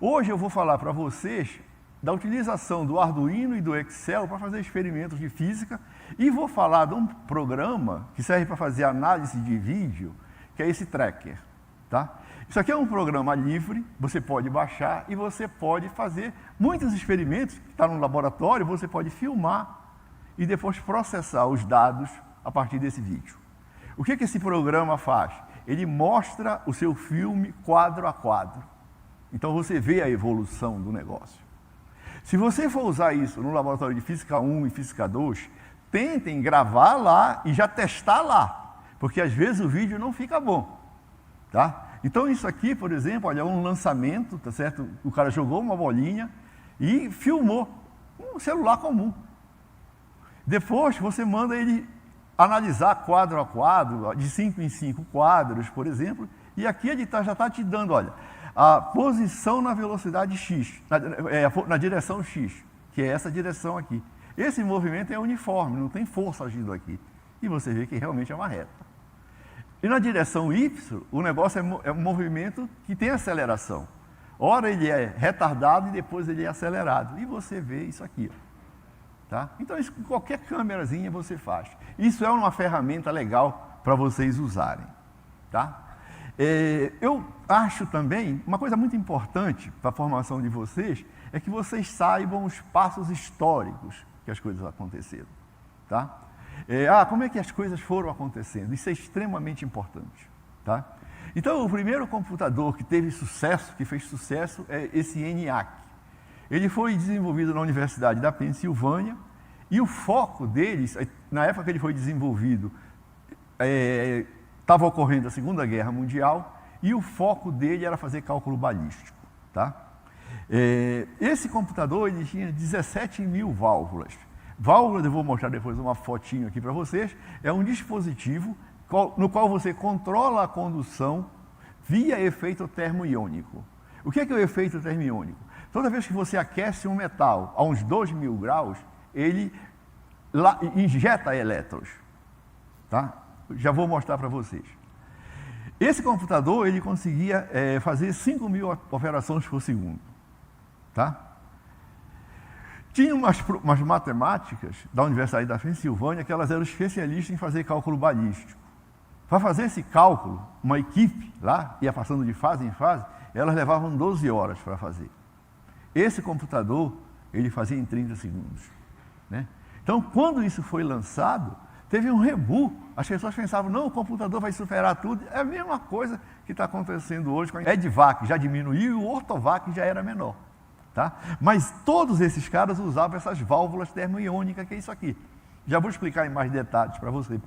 Hoje eu vou falar para vocês da utilização do Arduino e do Excel para fazer experimentos de física e vou falar de um programa que serve para fazer análise de vídeo, que é esse Tracker. Tá? Isso aqui é um programa livre, você pode baixar e você pode fazer muitos experimentos, que está no laboratório, você pode filmar e depois processar os dados a partir desse vídeo. O que esse programa faz? Ele mostra o seu filme quadro a quadro. Então você vê a evolução do negócio. Se você for usar isso no laboratório de Física 1 e Física 2, tentem gravar lá e já testar lá, porque às vezes o vídeo não fica bom. Tá? Então isso aqui, por exemplo, olha, é um lançamento, tá certo? O cara jogou uma bolinha e filmou um celular comum. Depois você manda ele analisar quadro a quadro, de 5 em 5 quadros, por exemplo, e aqui ele já está te dando, olha, a posição na velocidade x, na direção x, que é essa direção aqui. Esse movimento é uniforme, não tem força agindo aqui. E você vê que realmente é uma reta. E na direção y, o negócio é um movimento que tem aceleração. Ora ele é retardado e depois ele é acelerado. E você vê isso aqui. Tá? Então isso com qualquer câmerazinha você faz. Isso é uma ferramenta legal para vocês usarem. Tá? Eu acho também, uma coisa muito importante para a formação de vocês, é que vocês saibam os passos históricos que as coisas aconteceram. Tá? Como é que as coisas foram acontecendo? Isso é extremamente importante. Tá? Então, o primeiro computador que teve sucesso, que fez sucesso, é esse ENIAC. Ele foi desenvolvido na Universidade da Pensilvânia e o foco deles, na época que ele foi desenvolvido, estava ocorrendo a Segunda Guerra Mundial e o foco dele era fazer cálculo balístico. Tá? Esse computador ele tinha 17 mil válvulas. Válvulas, eu vou mostrar depois uma fotinho aqui para vocês, é um dispositivo no qual você controla a condução via efeito termoiônico. O que é o efeito termoiônico? Toda vez que você aquece um metal a uns 2.000 graus, ele injeta elétrons. Tá? Já vou mostrar para vocês. Esse computador ele conseguia fazer 5.000 operações por segundo. Tá? Tinha umas matemáticas da Universidade da Pensilvânia que elas eram especialistas em fazer cálculo balístico. Para fazer esse cálculo, uma equipe lá, ia passando de fase em fase, elas levavam 12 horas para fazer. Esse computador, ele fazia em 30 segundos. Né? Então, quando isso foi lançado, teve um rebu. As pessoas pensavam, não, o computador vai superar tudo. É a mesma coisa que está acontecendo hoje com a EDVAC, já diminuiu, e o Ortovac já era menor. Tá? Mas todos esses caras usavam essas válvulas termoiônicas, que é isso aqui. Já vou explicar em mais detalhes para você.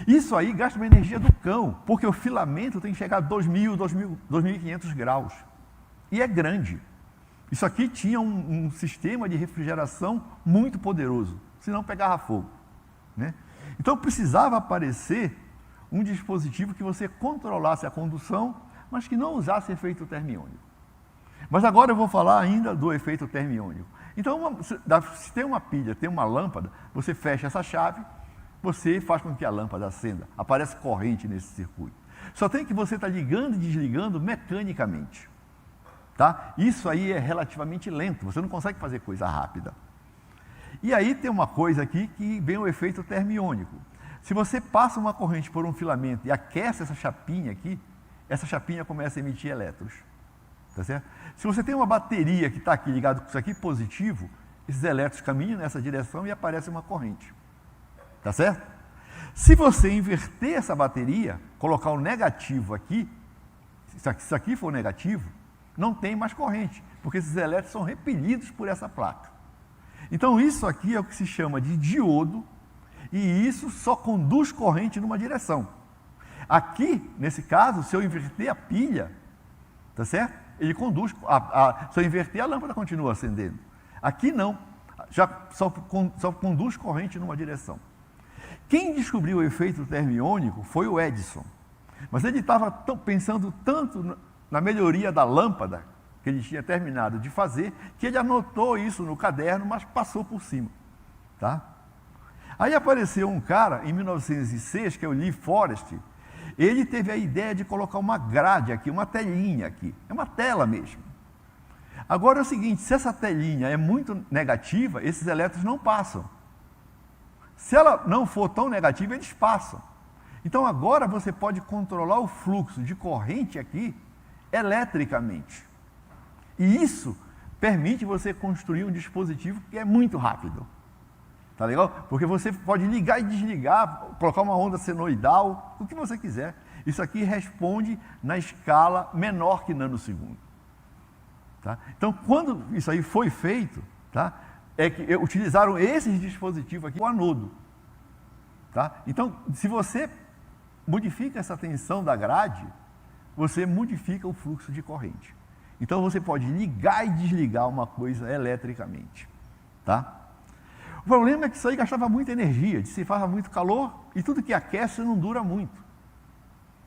Isso aí gasta uma energia do cão, porque o filamento tem que chegar a 2.000, 2.500 graus. E é grande. Isso aqui tinha um sistema de refrigeração muito poderoso, senão pegava fogo. Né? Então precisava aparecer um dispositivo que você controlasse a condução, mas que não usasse efeito termiônico. Mas agora eu vou falar ainda do efeito termiônico. Então, se tem uma pilha, tem uma lâmpada, você fecha essa chave, você faz com que a lâmpada acenda. Aparece corrente nesse circuito. Só tem que você estar ligando e desligando mecanicamente. Tá? Isso aí é relativamente lento, você não consegue fazer coisa rápida. E aí tem uma coisa aqui que vem o efeito termiônico. Se você passa uma corrente por um filamento e aquece essa chapinha aqui, essa chapinha começa a emitir elétrons. Tá certo? Se você tem uma bateria que está aqui ligada com isso aqui positivo, esses elétrons caminham nessa direção e aparece uma corrente. Tá certo? Se você inverter essa bateria, colocar o negativo aqui, se isso aqui for negativo, não tem mais corrente, porque esses elétrons são repelidos por essa placa. Então isso aqui é o que se chama de diodo, e isso só conduz corrente numa direção. Aqui, nesse caso, se eu inverter a pilha, tá certo? Ele conduz, se eu inverter, a lâmpada continua acendendo. Aqui não, só conduz corrente numa direção. Quem descobriu o efeito termiônico foi o Edison. Mas ele estava pensando tanto na melhoria da lâmpada, que ele tinha terminado de fazer, que ele anotou isso no caderno, mas passou por cima. Tá? Aí apareceu um cara, em 1906, que é o Lee Forest. Ele teve a ideia de colocar uma grade aqui, uma telinha aqui. É uma tela mesmo. Agora é o seguinte, se essa telinha é muito negativa, esses elétrons não passam. Se ela não for tão negativa, eles passam. Então agora você pode controlar o fluxo de corrente aqui eletricamente. E isso permite você construir um dispositivo que é muito rápido. Tá legal? Porque você pode ligar e desligar, colocar uma onda senoidal, o que você quiser. Isso aqui responde na escala menor que nanosegundo. Tá? Então, quando isso aí foi feito, tá? É que utilizaram esses dispositivos aqui, o anodo. Tá? Então, se você modifica essa tensão da grade, você modifica o fluxo de corrente. Então, você pode ligar e desligar uma coisa eletricamente. Tá? O problema é que isso aí gastava muita energia, dissipava muito calor e tudo que aquece não dura muito.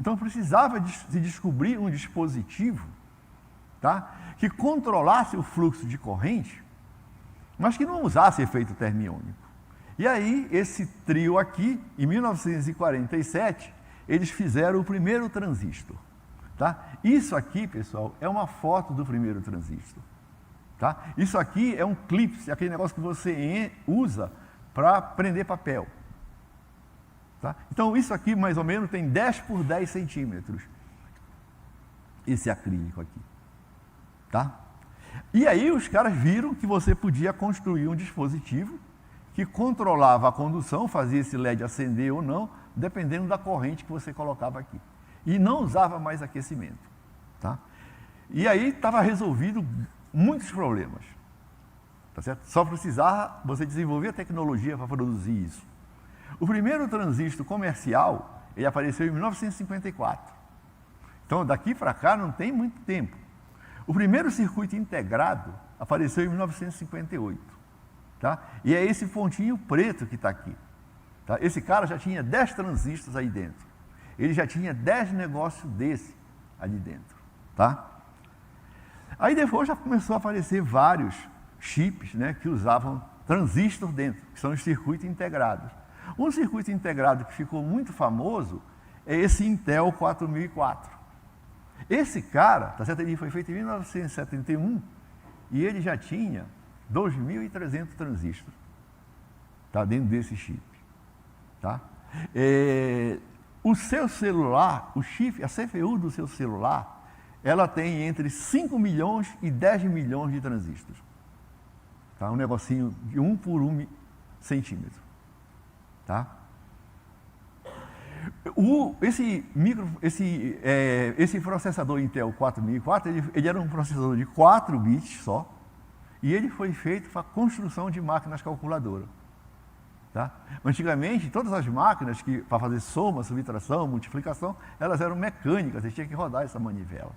Então, precisava se descobrir um dispositivo, tá, que controlasse o fluxo de corrente, mas que não usasse efeito termiônico. E aí, esse trio aqui, em 1947, eles fizeram o primeiro transistor. Tá? Isso aqui, pessoal, é uma foto do primeiro transistor. Tá? Isso aqui é um clipe, aquele negócio que você usa para prender papel. Tá? Então, isso aqui, mais ou menos, tem 10 por 10 centímetros. Esse acrílico aqui. Tá? E aí os caras viram que você podia construir um dispositivo que controlava a condução, fazia esse LED acender ou não, dependendo da corrente que você colocava aqui. E não usava mais aquecimento. Tá? E aí estava resolvido muitos problemas. Tá certo? Só precisava você desenvolver a tecnologia para produzir isso. O primeiro transistor comercial, ele apareceu em 1954. Então, daqui para cá não tem muito tempo. O primeiro circuito integrado apareceu em 1958. Tá? E é esse pontinho preto que está aqui. Tá? Esse cara já tinha 10 transistores aí dentro. Ele já tinha 10 negócios desse ali dentro. Tá? Aí depois já começou a aparecer vários chips, né, que usavam transistor dentro, que são os circuitos integrados. Um circuito integrado que ficou muito famoso é esse Intel 4004. Esse cara, tá certo? Ele foi feito em 1971 e ele já tinha 2.300 transistores, tá, dentro desse chip. Tá? O seu celular, o chip, a CPU do seu celular, ela tem entre 5 milhões e 10 milhões de transistores. Tá? Um negocinho de 1 por 1 centímetro. Tá? Esse processador Intel 4004, ele era um processador de 4 bits só, e ele foi feito para a construção de máquinas calculadoras. Tá? Antigamente, todas as máquinas para fazer soma, subtração, multiplicação, elas eram mecânicas, você tinha que rodar essa manivela.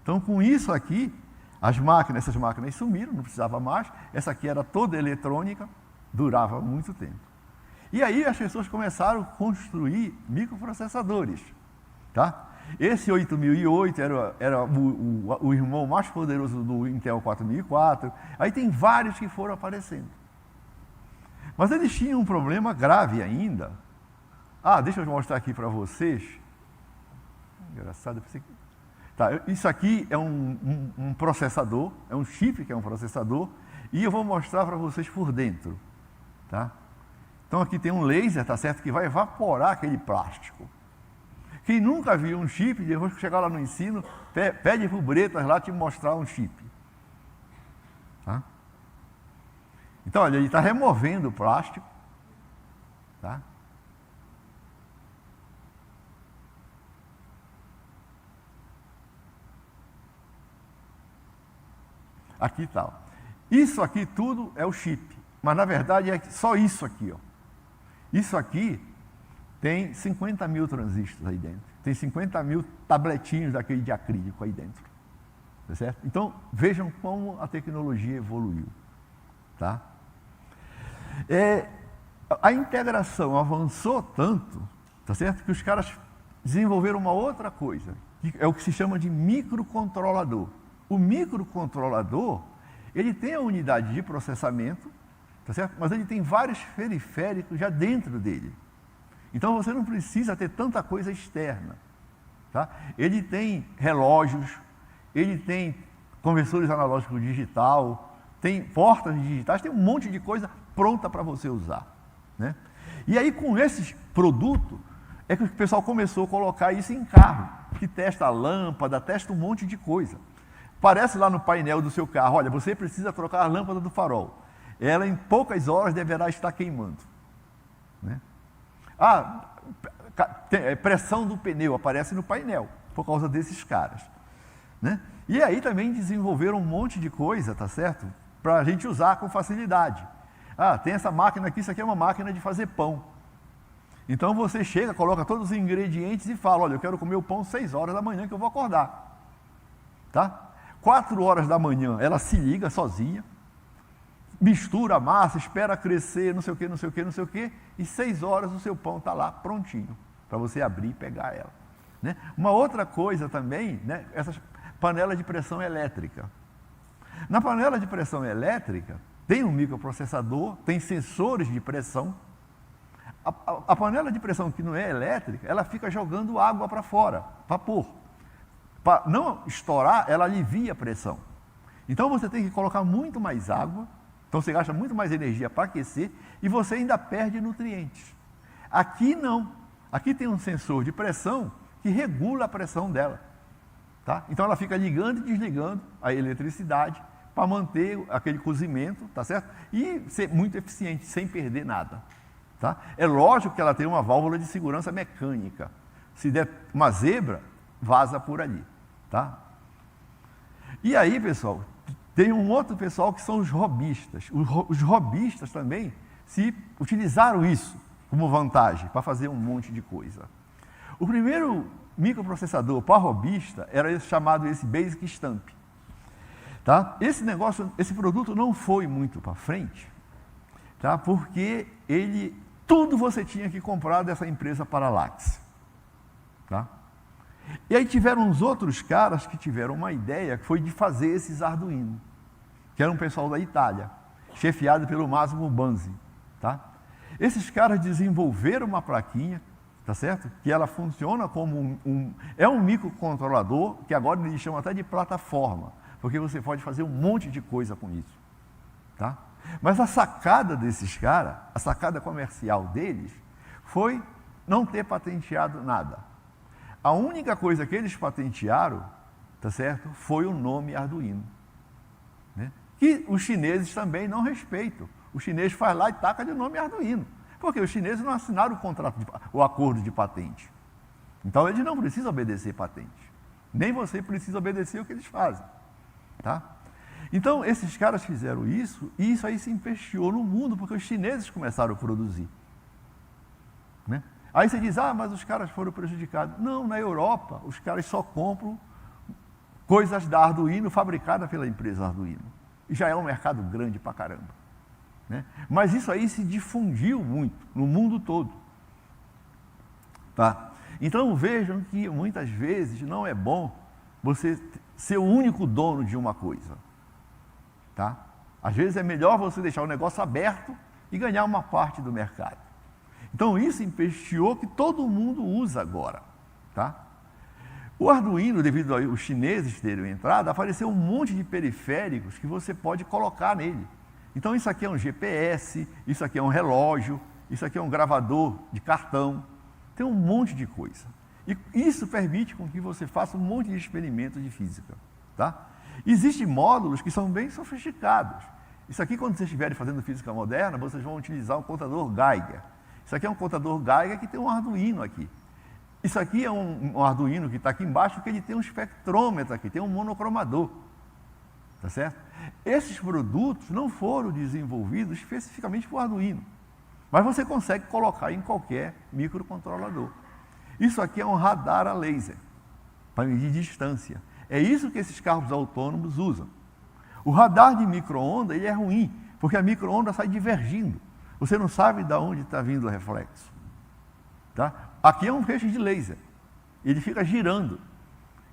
Então, com isso aqui, essas máquinas sumiram, não precisava mais. Essa aqui era toda eletrônica, durava muito tempo. E aí as pessoas começaram a construir microprocessadores. Tá? Esse 8008 era o irmão mais poderoso do Intel 4004. Aí tem vários que foram aparecendo. Mas eles tinham um problema grave ainda. Deixa eu mostrar aqui para vocês. Engraçado. Tá, isso aqui é um processador, é um chip que é um processador, e eu vou mostrar para vocês por dentro. Tá? Então aqui tem um laser, tá certo, que vai evaporar aquele plástico. Quem nunca viu um chip, depois que chegar lá no ensino, pede para o Bretas lá te mostrar um chip. Tá? Então, olha, ele está removendo o plástico. Tá? Aqui está. Isso aqui tudo é o chip. Mas, na verdade, é só isso aqui. Ó. Isso aqui tem 50 mil transistores aí dentro. Tem 50 mil tabletinhos daquele de acrílico aí dentro. Tá certo? Então, vejam como a tecnologia evoluiu. Tá? A integração avançou tanto, tá certo, que os caras desenvolveram uma outra coisa, que é o que se chama de microcontrolador. O microcontrolador, ele tem a unidade de processamento, tá certo? Mas ele tem vários periféricos já dentro dele. Então você não precisa ter tanta coisa externa. Tá? Ele tem relógios, ele tem conversores analógicos digital, tem portas digitais, tem um monte de coisa pronta para você usar, né? E aí, com esses produtos, é que o pessoal começou a colocar isso em carro, que testa a lâmpada, testa um monte de coisa. Aparece lá no painel do seu carro, olha, você precisa trocar a lâmpada do farol. Ela, em poucas horas, deverá estar queimando, né? Pressão do pneu aparece no painel, por causa desses caras, né? E aí também desenvolveram um monte de coisa, tá certo? Para a gente usar com facilidade. Tem essa máquina aqui, isso aqui é uma máquina de fazer pão. Então você chega, coloca todos os ingredientes e fala, olha, eu quero comer o pão 6 horas da manhã que eu vou acordar. Tá? 4 horas da manhã ela se liga sozinha, mistura a massa, espera crescer, não sei o que, não sei o que, não sei o que, e 6 horas o seu pão está lá prontinho, para você abrir e pegar ela, né? Uma outra coisa também, né, essas panelas de pressão elétrica. Na panela de pressão elétrica, tem um microprocessador, tem sensores de pressão. A panela de pressão que não é elétrica, ela fica jogando água para fora, vapor. Para não estourar, ela alivia a pressão. Então você tem que colocar muito mais água, então você gasta muito mais energia para aquecer e você ainda perde nutrientes. Aqui não. Aqui tem um sensor de pressão que regula a pressão dela. Tá? Então ela fica ligando e desligando a eletricidade para manter aquele cozimento, tá certo? E ser muito eficiente, sem perder nada. Tá? É lógico que ela tem uma válvula de segurança mecânica. Se der uma zebra, vaza por ali. Tá? E aí, pessoal, tem um outro pessoal que são os robistas. Os robistas também se utilizaram isso como vantagem para fazer um monte de coisa. O primeiro microprocessador para robista era esse chamado Basic Stamp. Tá? Esse produto não foi muito para frente, tá? Porque tudo você tinha que comprar dessa empresa Parallax. Tá? E aí tiveram uns outros caras que tiveram uma ideia, que foi de fazer esses Arduino, que era um pessoal da Itália, chefiado pelo Massimo Banzi. Tá? Esses caras desenvolveram uma plaquinha, tá certo? Que ela funciona como um microcontrolador, que agora eles chamam até de plataforma, porque você pode fazer um monte de coisa com isso. Tá? Mas a sacada desses caras, a sacada comercial deles, foi não ter patenteado nada. A única coisa que eles patentearam, tá certo, foi o nome Arduino, né? Que os chineses também não respeitam. O chinês faz lá e taca de nome Arduino, porque os chineses não assinaram o acordo de patente. Então eles não precisam obedecer patente. Nem você precisa obedecer o que eles fazem. Tá? Então, esses caras fizeram isso, e isso aí se empesteou no mundo, porque os chineses começaram a produzir. Né? Aí você diz, mas os caras foram prejudicados. Não, na Europa, os caras só compram coisas da Arduino, fabricadas pela empresa Arduino. E já é um mercado grande pra caramba. Né? Mas isso aí se difundiu muito, no mundo todo. Tá? Então, vejam que muitas vezes não é bom você ser o único dono de uma coisa. Tá? Às vezes é melhor você deixar o negócio aberto e ganhar uma parte do mercado. Então isso empesteou que todo mundo usa agora. Tá? O Arduino, devido aos chineses terem entrado, apareceu um monte de periféricos que você pode colocar nele. Então isso aqui é um GPS, isso aqui é um relógio, isso aqui é um gravador de cartão, tem um monte de coisa. E isso permite com que você faça um monte de experimentos de física. Tá? Existem módulos que são bem sofisticados. Isso aqui, quando vocês estiverem fazendo física moderna, vocês vão utilizar um contador Geiger. Isso aqui é um contador Geiger que tem um Arduino aqui. Isso aqui é um Arduino que está aqui embaixo, que ele tem um espectrômetro aqui, tem um monocromador. Tá certo? Esses produtos não foram desenvolvidos especificamente para o Arduino, mas você consegue colocar em qualquer microcontrolador. Isso aqui é um radar a laser, para medir distância. É isso que esses carros autônomos usam. O radar de micro-onda, ele é ruim, porque a micro-onda sai divergindo. Você não sabe de onde está vindo o reflexo. Tá? Aqui é um feixe de laser. Ele fica girando.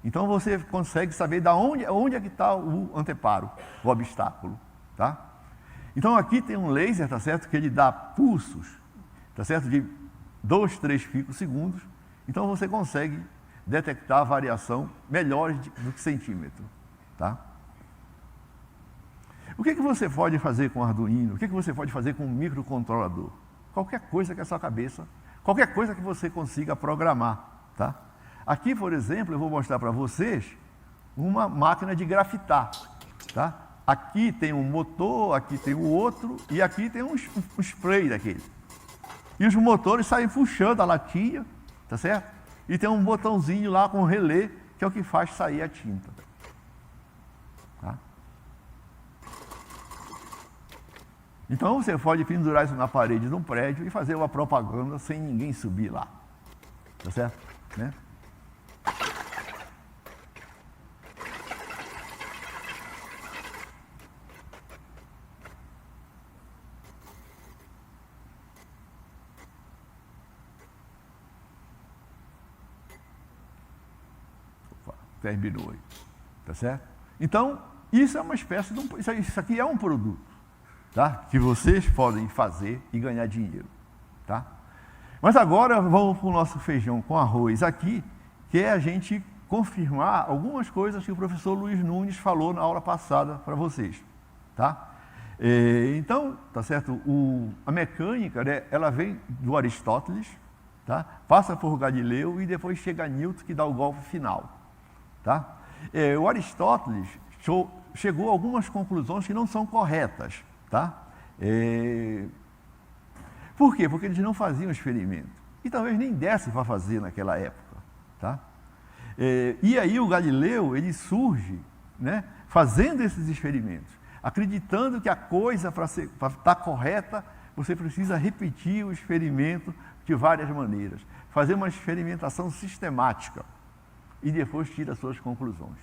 Então você consegue saber de onde é que está o anteparo, o obstáculo. Tá? Então aqui tem um laser, tá certo? Que ele dá pulsos, tá certo? De 2, 3 picosegundos. Então você consegue detectar a variação melhor do que centímetro. Tá? O que você pode fazer com o Arduino? O que você pode fazer com um microcontrolador? Qualquer coisa que a sua cabeça, qualquer coisa que você consiga programar, tá? Aqui, por exemplo, eu vou mostrar para vocês uma máquina de grafitar, tá? Aqui tem um motor, aqui tem o outro e aqui tem um spray daquele. E os motores saem puxando a latinha, tá certo? E tem um botãozinho lá com relé, que é o que faz sair a tinta. Tá? Então você pode pendurar isso na parede de um prédio e fazer uma propaganda sem ninguém subir lá. Tá certo? Né? Terminou aí, tá certo? Então, isso é uma espécie de isso aqui é um produto, tá? Que vocês podem fazer e ganhar dinheiro, tá? Mas agora vamos para o nosso feijão com arroz aqui, que é a gente confirmar algumas coisas que o professor Luiz Nunes falou na aula passada para vocês, tá? Então, tá certo? A mecânica, né, ela vem do Aristóteles, tá? Passa por Galileu e depois chega a Newton, que dá o golpe final. Tá? O Aristóteles chegou a algumas conclusões que não são corretas. Tá? Por quê? Porque eles não faziam experimento. E talvez nem desse para fazer naquela época. Tá? E aí o Galileu ele surge, né, fazendo esses experimentos, acreditando que a coisa, para estar correta, você precisa repetir o experimento de várias maneiras. Fazer uma experimentação sistemática. E depois tira suas conclusões.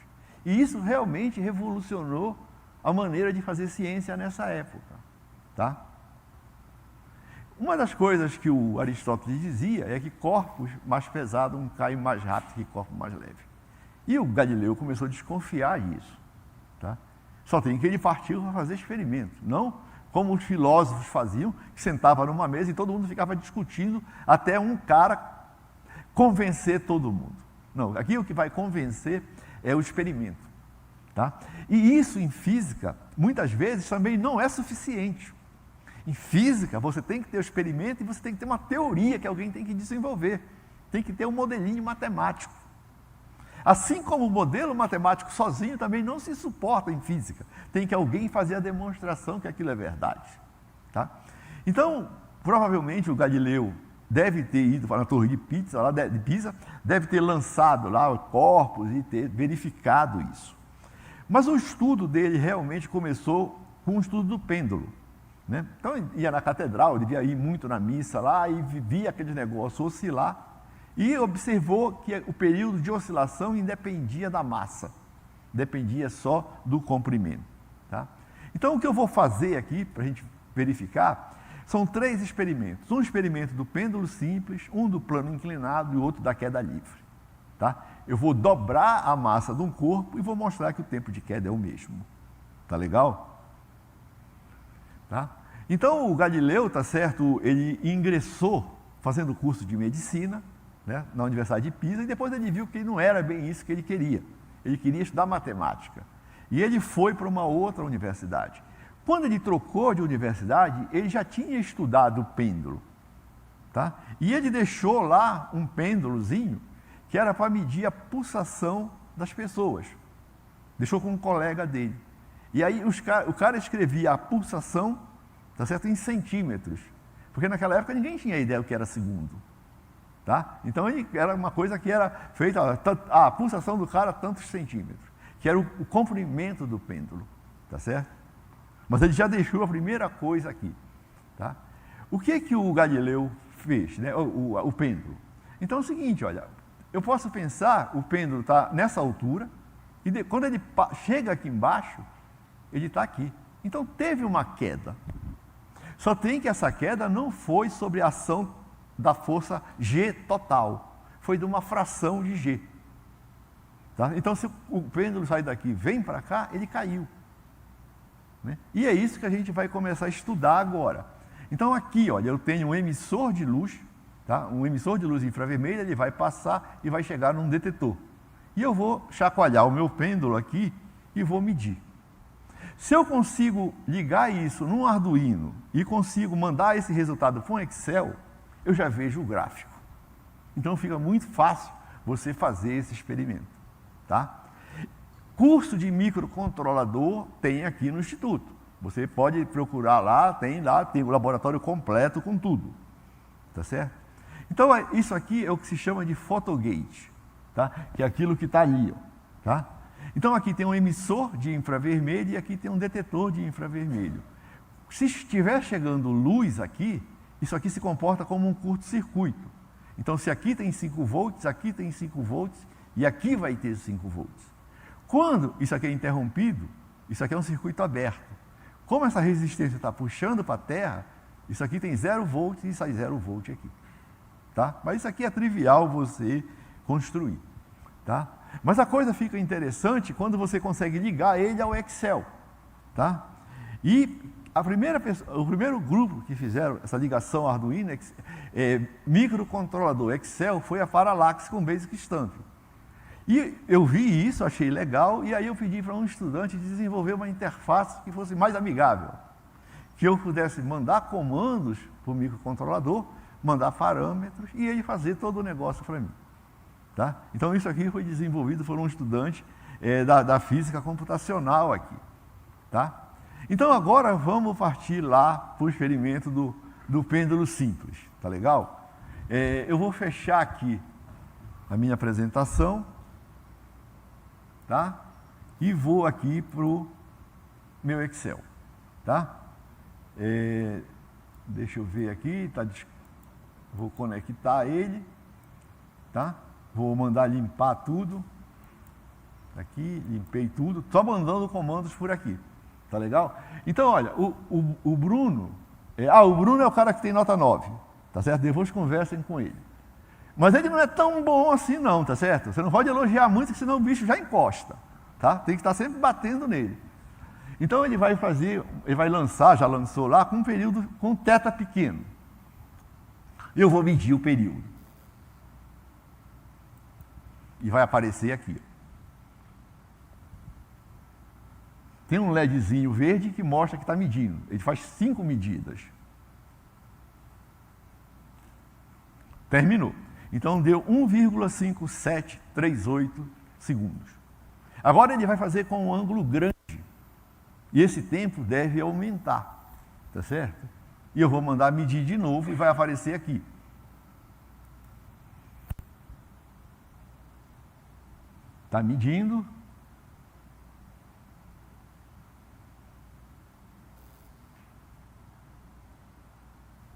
E isso realmente revolucionou a maneira de fazer ciência nessa época. Tá? Uma das coisas que o Aristóteles dizia é que corpos mais pesados caem mais rápido que corpos mais leves. E o Galileu começou a desconfiar disso. Tá? Só tem que ele partiu para fazer experimento, não como os filósofos faziam, que sentavam numa mesa e todo mundo ficava discutindo até um cara convencer todo mundo. Não, aqui o que vai convencer é o experimento. Tá? E isso em física, muitas vezes, também não é suficiente. Em física, você tem que ter o experimento e você tem que ter uma teoria que alguém tem que desenvolver. Tem que ter um modelinho matemático. Assim como o modelo matemático sozinho também não se suporta em física. Tem que alguém fazer a demonstração que aquilo é verdade. Tá? Então, provavelmente o Galileu deve ter ido para a Torre de Pisa, deve ter lançado lá corpos e ter verificado isso. Mas o estudo dele realmente começou com o estudo do pêndulo. Né? Então, ia na catedral, devia ir muito na missa lá e via aquele negócio oscilar e observou que o período de oscilação independia da massa, dependia só do comprimento. Tá? Então, o que eu vou fazer aqui, para a gente verificar, são 3 experimentos. Um experimento do pêndulo simples, um do plano inclinado e outro da queda livre. Tá? Eu vou dobrar a massa de um corpo e vou mostrar que o tempo de queda é o mesmo. Tá legal? Tá? Então, o Galileu, tá certo, ele ingressou fazendo curso de medicina, né, na Universidade de Pisa, e depois ele viu que não era bem isso que ele queria. Ele queria estudar matemática. E ele foi para uma outra universidade. Quando ele trocou de universidade, ele já tinha estudado o pêndulo. Tá? E ele deixou lá um pêndulozinho que era para medir a pulsação das pessoas. Deixou com um colega dele. E aí o cara escrevia a pulsação, tá certo, em centímetros. Porque naquela época ninguém tinha ideia do que era segundo. Tá? Então era uma coisa que era feita, a pulsação do cara tantos centímetros, que era o comprimento do pêndulo. Tá certo? Mas ele já deixou a primeira coisa aqui. Tá? O que o Galileu fez, né? o pêndulo? Então é o seguinte, olha, eu posso pensar, o pêndulo está nessa altura, e quando ele chega aqui embaixo, ele está aqui. Então teve uma queda. Só tem que essa queda não foi sobre a ação da força G total, foi de uma fração de G. Tá? Então se o pêndulo sai daqui e vem para cá, ele caiu. Né? E é isso que a gente vai começar a estudar agora. Então aqui, olha, eu tenho um emissor de luz, tá? Um emissor de luz infravermelha, ele vai passar e vai chegar num detetor. E eu vou chacoalhar o meu pêndulo aqui e vou medir. Se eu consigo ligar isso num Arduino e consigo mandar esse resultado para um Excel, eu já vejo o gráfico. Então fica muito fácil você fazer esse experimento, tá? Curso de microcontrolador tem aqui no Instituto. Você pode procurar lá, tem o laboratório completo com tudo, tá certo? Então isso aqui é o que se chama de photogate, tá? Que é aquilo que está ali, ó, tá? Então aqui tem um emissor de infravermelho e aqui tem um detetor de infravermelho. Se estiver chegando luz aqui, isso aqui se comporta como um curto-circuito. Então se aqui tem 5 volts, aqui tem 5 volts e aqui vai ter 5 volts. Quando isso aqui é interrompido, isso aqui é um circuito aberto. Como essa resistência está puxando para a terra, isso aqui tem 0 volts e sai 0 volt aqui. Tá? Mas isso aqui é trivial você construir. Tá? Mas a coisa fica interessante quando você consegue ligar ele ao Excel. Tá? E o primeiro grupo que fizeram essa ligação Arduino, microcontrolador Excel, foi a Parallax com Basic Stamping. E eu vi isso, achei legal, e aí eu pedi para um estudante desenvolver uma interface que fosse mais amigável. Que eu pudesse mandar comandos para o microcontrolador, mandar parâmetros, e ele fazer todo o negócio para mim. Tá? Então isso aqui foi desenvolvido por um estudante da física computacional aqui. Tá? Então agora vamos partir lá para o experimento do pêndulo simples. Tá legal? Eu vou fechar aqui a minha apresentação. Tá? E vou aqui para o meu Excel. Tá? Deixa eu ver aqui, vou conectar ele. Tá? Vou mandar limpar tudo. Aqui, limpei tudo. Só mandando comandos por aqui. Tá legal? Então, olha, o Bruno... o Bruno é o cara que tem nota 9. Tá certo? Depois conversem com ele. Mas ele não é tão bom assim não, tá certo? Você não pode elogiar muito, senão o bicho já encosta. Tá? Tem que estar sempre batendo nele. Então ele vai lançar, já lançou lá, com um período, com θ pequeno. Eu vou medir o período. E vai aparecer aqui. Tem um LEDzinho verde que mostra que está medindo. Ele faz 5 medidas. Terminou. Então deu 1,5738 segundos. Agora ele vai fazer com um ângulo grande. E esse tempo deve aumentar. Tá certo? E eu vou mandar medir de novo e vai aparecer aqui. Está medindo.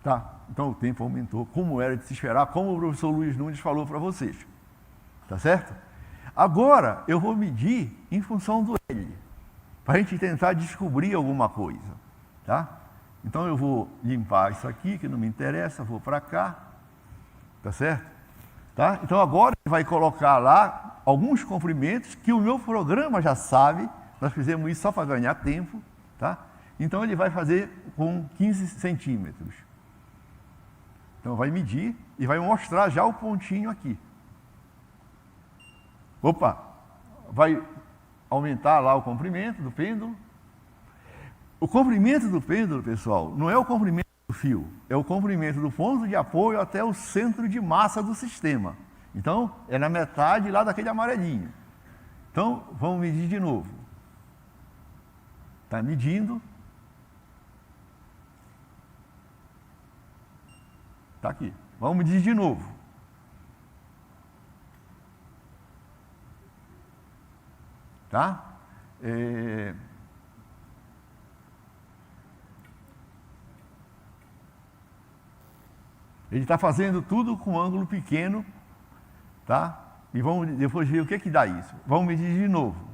Tá, então o tempo aumentou, como era de se esperar, como o professor Luiz Nunes falou para vocês. Tá certo? Agora eu vou medir em função do L, para a gente tentar descobrir alguma coisa. Tá? Então eu vou limpar isso aqui, que não me interessa, vou para cá. Tá certo? Tá? Então agora ele vai colocar lá alguns comprimentos que o meu programa já sabe. Nós fizemos isso só para ganhar tempo. Tá? Então ele vai fazer com 15 centímetros. Então vai medir e vai mostrar já o pontinho aqui. Opa! Vai aumentar lá o comprimento do pêndulo. O comprimento do pêndulo, pessoal, não é o comprimento do fio, é o comprimento do ponto de apoio até o centro de massa do sistema. Então, é na metade lá daquele amarelinho. Então, vamos medir de novo. Está medindo. Está aqui. Vamos medir de novo. Tá? Ele está fazendo tudo com ângulo pequeno, tá? E vamos depois ver o que dá isso. Vamos medir de novo.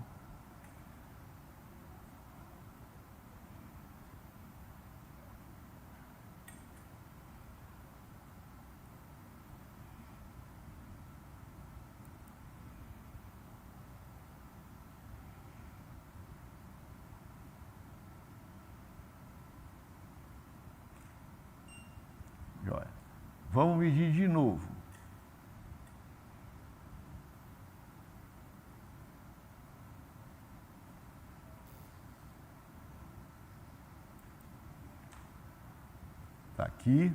Vamos medir de novo. Está aqui.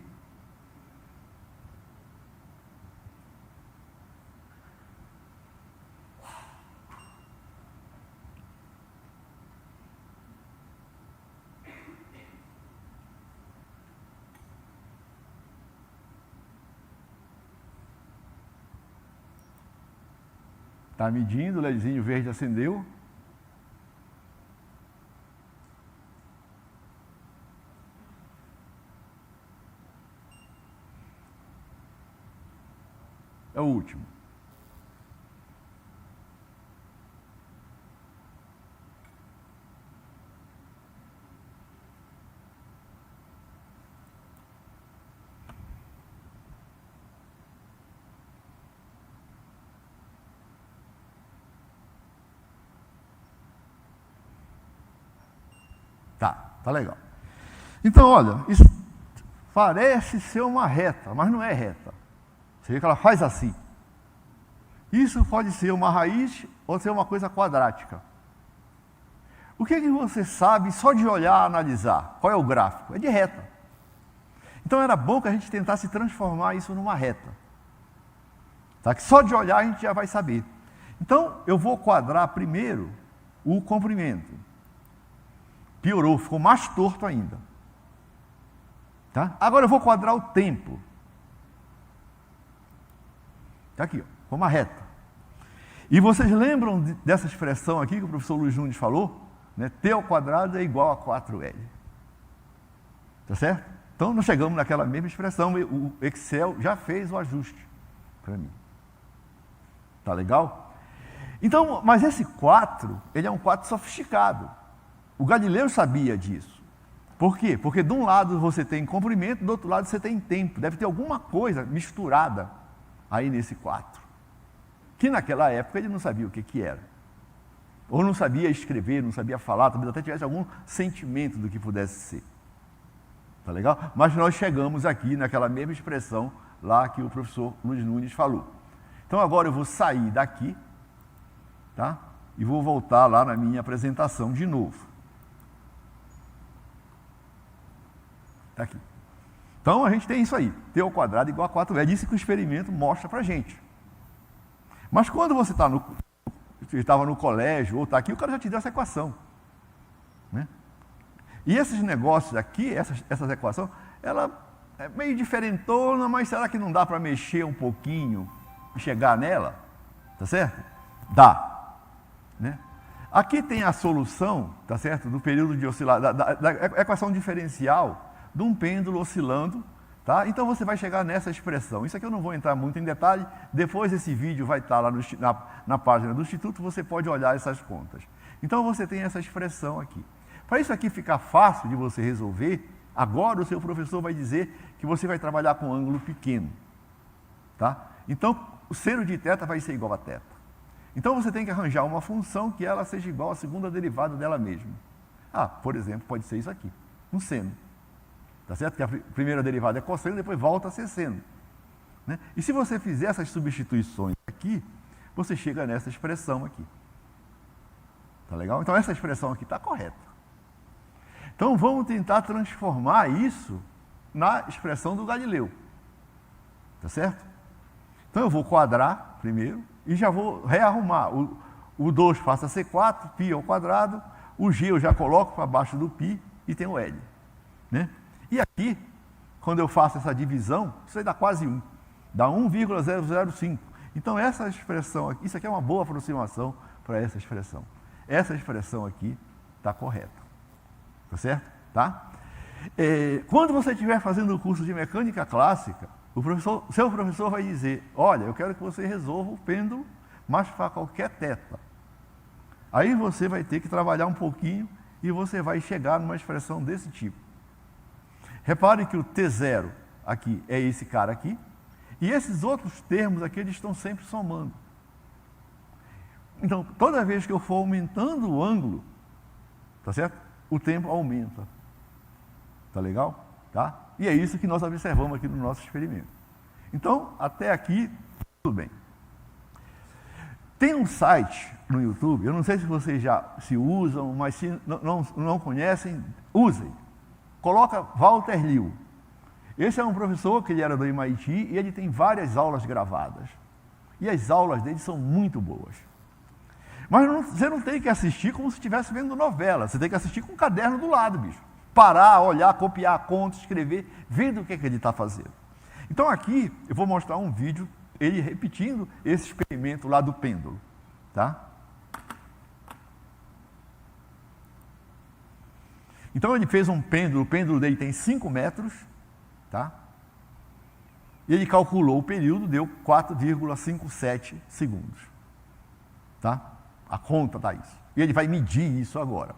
Está medindo, o LEDzinho verde acendeu. É o último. Tá legal. Então, olha, isso parece ser uma reta, mas não é reta. Você vê que ela faz assim. Isso pode ser uma raiz ou ser uma coisa quadrática. O que você sabe só de olhar, analisar? Qual é o gráfico? É de reta. Então era bom que a gente tentasse transformar isso numa reta. Tá? Que só de olhar a gente já vai saber. Então eu vou quadrar primeiro o comprimento. Piorou, ficou mais torto ainda. Tá? Agora eu vou quadrar o tempo. Está aqui, ó, uma reta. E vocês lembram dessa expressão aqui que o professor Luiz Nunes falou? Né? T ao quadrado é igual a 4L. Tá certo? Então nós chegamos naquela mesma expressão. O Excel já fez o ajuste para mim. Tá legal? Então, mas esse 4, ele é um 4 sofisticado. O Galileu sabia disso. Por quê? Porque de um lado você tem comprimento, do outro lado você tem tempo. Deve ter alguma coisa misturada aí nesse 4. Que naquela época ele não sabia o que era. Ou não sabia escrever, não sabia falar, talvez até tivesse algum sentimento do que pudesse ser. Tá legal? Mas nós chegamos aqui naquela mesma expressão lá que o professor Luiz Nunes falou. Então agora eu vou sair daqui, tá? E vou voltar lá na minha apresentação de novo. Está aqui. Então a gente tem isso aí, T ao quadrado igual a 4L. É isso que o experimento mostra para a gente. Mas quando você estava no colégio ou está aqui, o cara já te deu essa equação. Né? E esses negócios aqui, essas equações, ela é meio diferentona, mas será que não dá para mexer um pouquinho e chegar nela? Tá certo? Dá. Né? Aqui tem a solução, tá certo? Do período de oscilação, da equação diferencial de um pêndulo oscilando, tá? Então você vai chegar nessa expressão. Isso aqui eu não vou entrar muito em detalhe, depois esse vídeo vai estar lá na página do Instituto, você pode olhar essas contas. Então você tem essa expressão aqui. Para isso aqui ficar fácil de você resolver, agora o seu professor vai dizer que você vai trabalhar com ângulo pequeno, tá? Então o seno de θ vai ser igual a θ. Então você tem que arranjar uma função que ela seja igual à segunda derivada dela mesma. Por exemplo, pode ser isso aqui, um seno. Tá certo? Que a primeira derivada é cosseno, depois volta a ser seno. Né? E se você fizer essas substituições aqui, você chega nessa expressão aqui. Tá legal? Então essa expressão aqui está correta. Então vamos tentar transformar isso na expressão do Galileu. Tá certo? Então eu vou quadrar primeiro e já vou rearrumar. O 2 passa a ser 4, π ao quadrado, o g eu já coloco para baixo do π e tem o L. Né? E aqui, quando eu faço essa divisão, isso aí dá quase 1. Dá 1,005. Então essa expressão aqui, isso aqui é uma boa aproximação para essa expressão. Essa expressão aqui está correta. Tá certo? Tá? Quando você estiver fazendo o curso de mecânica clássica, seu professor vai dizer, olha, eu quero que você resolva o pêndulo, mas para qualquer θ. Aí você vai ter que trabalhar um pouquinho e você vai chegar numa expressão desse tipo. Repare que o T0 aqui é esse cara aqui, e esses outros termos aqui, eles estão sempre somando. Então, toda vez que eu for aumentando o ângulo, tá certo? O tempo aumenta. Tá legal? Tá? E é isso que nós observamos aqui no nosso experimento. Então, até aqui, tudo bem. Tem um site no YouTube, eu não sei se vocês já se usam, mas se não conhecem, usem. Coloca Walter Liu. Esse é um professor que ele era do MIT e ele tem várias aulas gravadas. E as aulas dele são muito boas. Mas você não tem que assistir como se estivesse vendo novela. Você tem que assistir com um caderno do lado, bicho. Parar, olhar, copiar a conta, escrever, vendo o que ele está fazendo. Então aqui eu vou mostrar um vídeo, ele repetindo esse experimento lá do pêndulo. Tá? Então ele fez um pêndulo, o pêndulo dele tem 5 metros, tá? E ele calculou o período, deu 4,57 segundos. Tá? A conta está isso. E ele vai medir isso agora.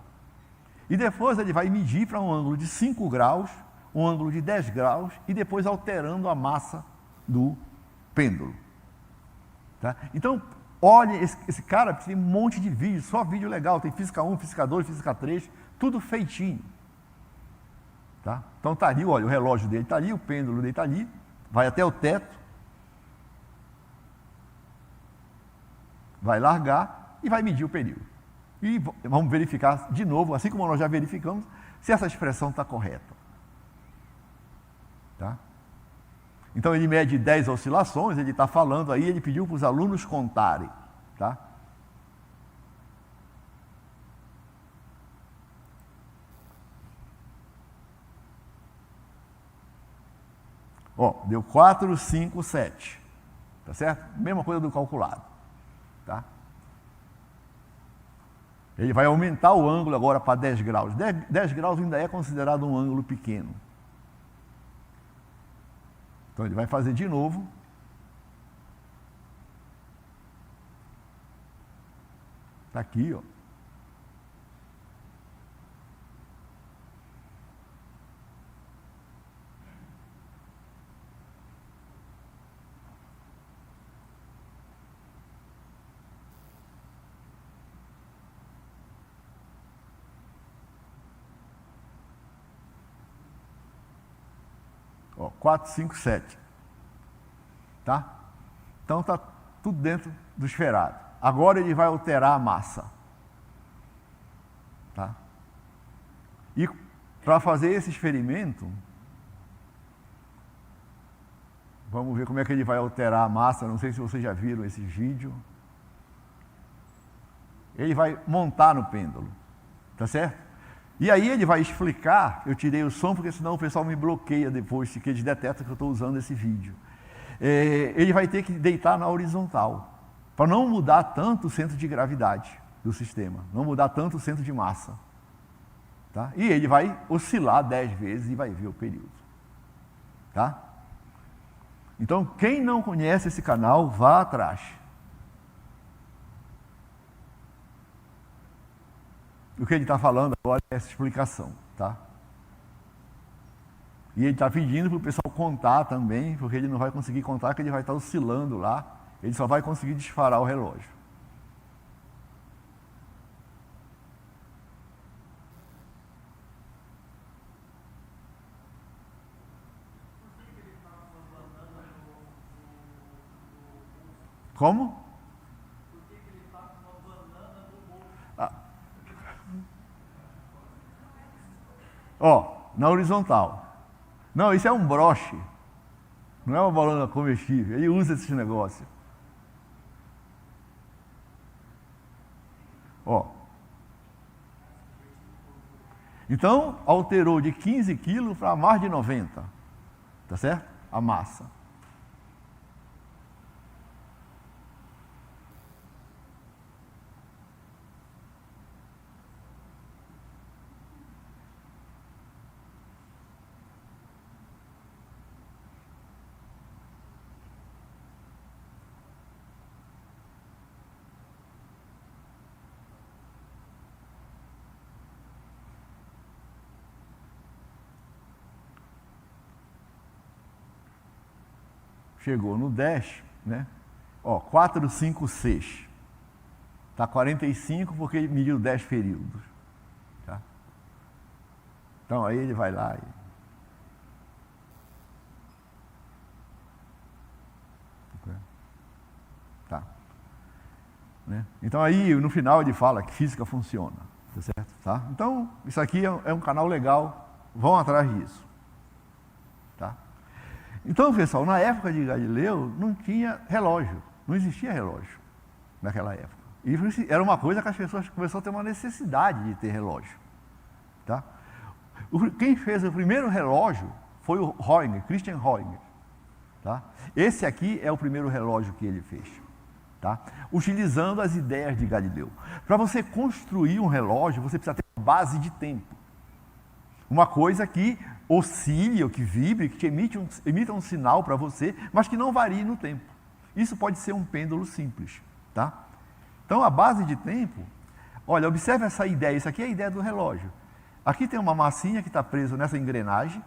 E depois ele vai medir para um ângulo de 5 graus, um ângulo de 10 graus, e depois alterando a massa do pêndulo. Tá? Então, olha, esse cara tem um monte de vídeo, só vídeo legal, tem física 1, física 2, física 3, tudo feitinho. Tá? Então está ali, olha, o relógio dele está ali, o pêndulo dele está ali, vai até o teto, vai largar e vai medir o período. E vamos verificar de novo, assim como nós já verificamos, se essa expressão está correta. Tá? Então ele mede 10 oscilações, ele está falando aí, ele pediu para os alunos contarem. Tá? Ó, deu 4, 5, 7. Tá certo? Mesma coisa do calculado. Tá? Ele vai aumentar o ângulo agora para 10 graus. 10 graus ainda é considerado um ângulo pequeno. Então ele vai fazer de novo. Está aqui, ó. Ó, 4, 5, 7. Tá? Então está tudo dentro do esferado. Agora ele vai alterar a massa. Tá? E para fazer esse experimento, vamos ver como é que ele vai alterar a massa. Não sei se vocês já viram esse vídeo. Ele vai montar no pêndulo. Tá certo? E aí ele vai explicar, eu tirei o som porque senão o pessoal me bloqueia depois, que eles detectam que eu estou usando esse vídeo. Ele vai ter que deitar na horizontal, para não mudar tanto o centro de gravidade do sistema, não mudar tanto o centro de massa. Tá? E ele vai oscilar 10 vezes e vai ver o período. Tá? Então, quem não conhece esse canal, vá atrás. O que ele está falando agora é essa explicação, tá? E ele está pedindo para o pessoal contar também, porque ele não vai conseguir contar, que ele vai estar oscilando lá, ele só vai conseguir disparar o relógio. Como? Ó, na horizontal. Não, isso é um broche. Não é uma banana comestível. Ele usa esse negócio. Ó. Então, alterou de 15 quilos para mais de 90. Tá certo? A massa. Chegou no 10, né? Ó, 4, 5, 6. Está 45 porque ele mediu 10 períodos. Tá? Então aí ele vai lá e... Tá. Né? Então aí no final ele fala que física funciona. Tá certo? Tá? Então isso aqui é um canal legal. Vão atrás disso. Tá? Então, pessoal, na época de Galileu não tinha relógio, não existia relógio naquela época. E era uma coisa que as pessoas começaram a ter uma necessidade de ter relógio. Tá? Quem fez o primeiro relógio foi o Huygens, Christian Huygens. Tá? Esse aqui é o primeiro relógio que ele fez. Tá? Utilizando as ideias de Galileu. Para você construir um relógio, você precisa ter uma base de tempo. Uma coisa que oscile, ou que vibre, que emita um sinal para você, mas que não varie no tempo. Isso pode ser um pêndulo simples. Tá? Então, a base de tempo, olha, observe essa ideia, isso aqui é a ideia do relógio. Aqui tem uma massinha que está presa nessa engrenagem.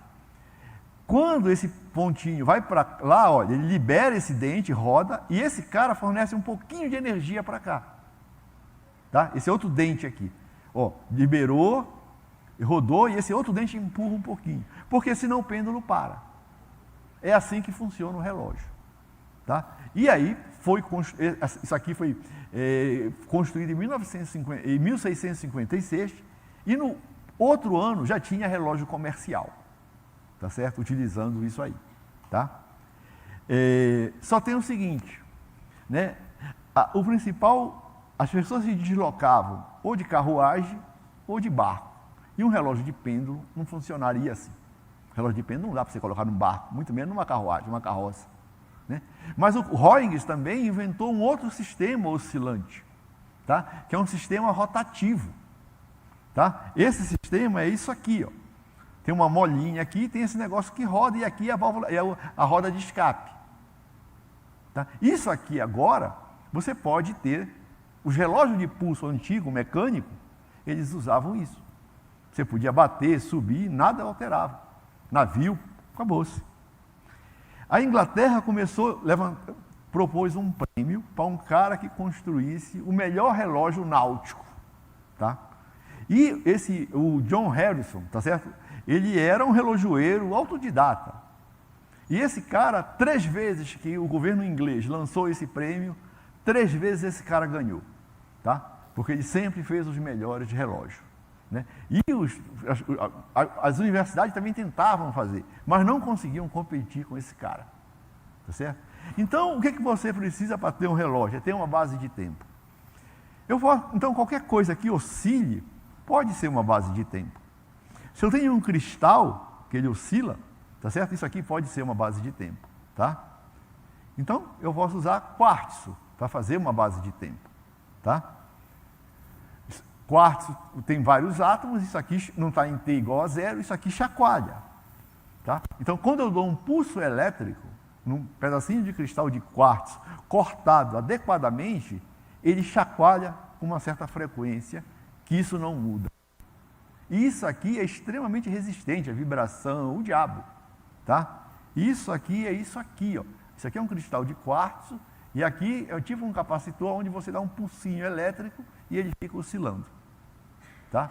Quando esse pontinho vai para lá, olha, ele libera esse dente, roda, e esse cara fornece um pouquinho de energia para cá. Tá? Esse outro dente aqui, ó, liberou, rodou, e esse outro dente empurra um pouquinho. Porque senão o pêndulo para. É assim que funciona o relógio. Tá? E aí, isso aqui foi construído em 1656, e no outro ano já tinha relógio comercial. Tá certo? Utilizando isso aí. Tá? Só tem o seguinte, né? O principal, as pessoas se deslocavam ou de carruagem ou de barco. E um relógio de pêndulo não funcionaria assim. Relógio de pêndulo não dá para você colocar num barco, muito menos numa carruagem, numa carroça. Né? Mas o Huygens também inventou um outro sistema oscilante, tá? Que é um sistema rotativo. Tá? Esse sistema é isso aqui, ó. Tem uma molinha aqui, tem esse negócio que roda, e aqui é a válvula, é a roda de escape. Tá? Isso aqui agora, você pode ter, os relógios de pulso antigo, mecânico, eles usavam isso. Você podia bater, subir, nada alterava. Navio, acabou-se. A Inglaterra propôs um prêmio para um cara que construísse o melhor relógio náutico. Tá? E o John Harrison, tá certo? Ele era um relojoeiro autodidata. E esse cara, 3 vezes que o governo inglês lançou esse prêmio, 3 vezes esse cara ganhou. Tá? Porque ele sempre fez os melhores de relógio. Né? E as universidades também tentavam fazer, mas não conseguiam competir com esse cara. Tá certo? Então, o que você precisa para ter um relógio? É ter uma base de tempo. Então, qualquer coisa que oscile pode ser uma base de tempo. Se eu tenho um cristal que ele oscila, tá certo? Isso aqui pode ser uma base de tempo, tá? Então, eu posso usar quartzo para fazer uma base de tempo, tá? Quartzo tem vários átomos, isso aqui não está em T igual a 0, isso aqui chacoalha, tá? Então, quando eu dou um pulso elétrico num pedacinho de cristal de quartzo cortado adequadamente, ele chacoalha com uma certa frequência, que isso não muda. E isso aqui é extremamente resistente à vibração, o diabo. Tá? Isso aqui é isso aqui. Ó. Isso aqui é um cristal de quartzo, e aqui é tipo um capacitor onde você dá um pulsinho elétrico e ele fica oscilando. Tá?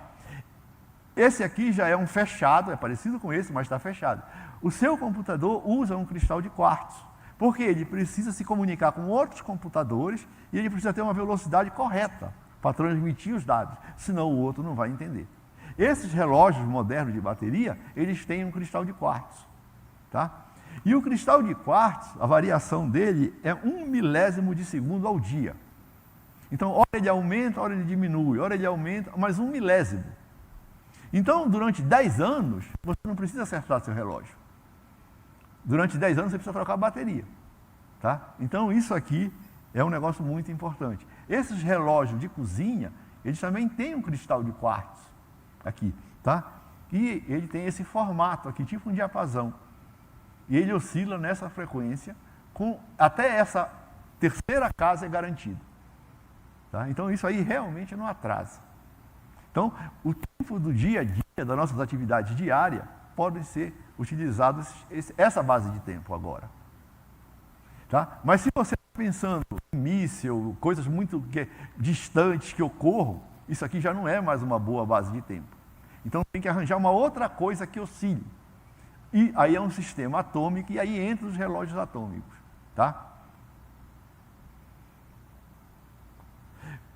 Esse aqui já é um fechado, é parecido com esse, mas está fechado. O seu computador usa um cristal de quartzo, porque ele precisa se comunicar com outros computadores e ele precisa ter uma velocidade correta para transmitir os dados, senão o outro não vai entender. Esses relógios modernos de bateria, eles têm um cristal de quartzo. Tá? E o cristal de quartzo, a variação dele é 1 milésimo de segundo ao dia. Então, hora ele aumenta, hora ele diminui, hora ele aumenta, mas 1 milésimo. Então, durante 10 anos, você não precisa acertar seu relógio. Durante 10 anos, você precisa trocar a bateria. Tá? Então, isso aqui é um negócio muito importante. Esses relógios de cozinha, eles também têm um cristal de quartzo aqui, tá? E ele tem esse formato aqui, tipo um diapasão. E ele oscila nessa frequência, até essa terceira casa é garantido. Tá? Então, isso aí realmente não atrasa. Então, o tempo do dia a dia, das nossas atividades diárias, pode ser utilizado essa base de tempo agora. Tá? Mas se você está pensando em míssil, coisas muito distantes que ocorram, isso aqui já não é mais uma boa base de tempo. Então tem que arranjar uma outra coisa que oscile. E aí é um sistema atômico, e aí entra os relógios atômicos. Tá?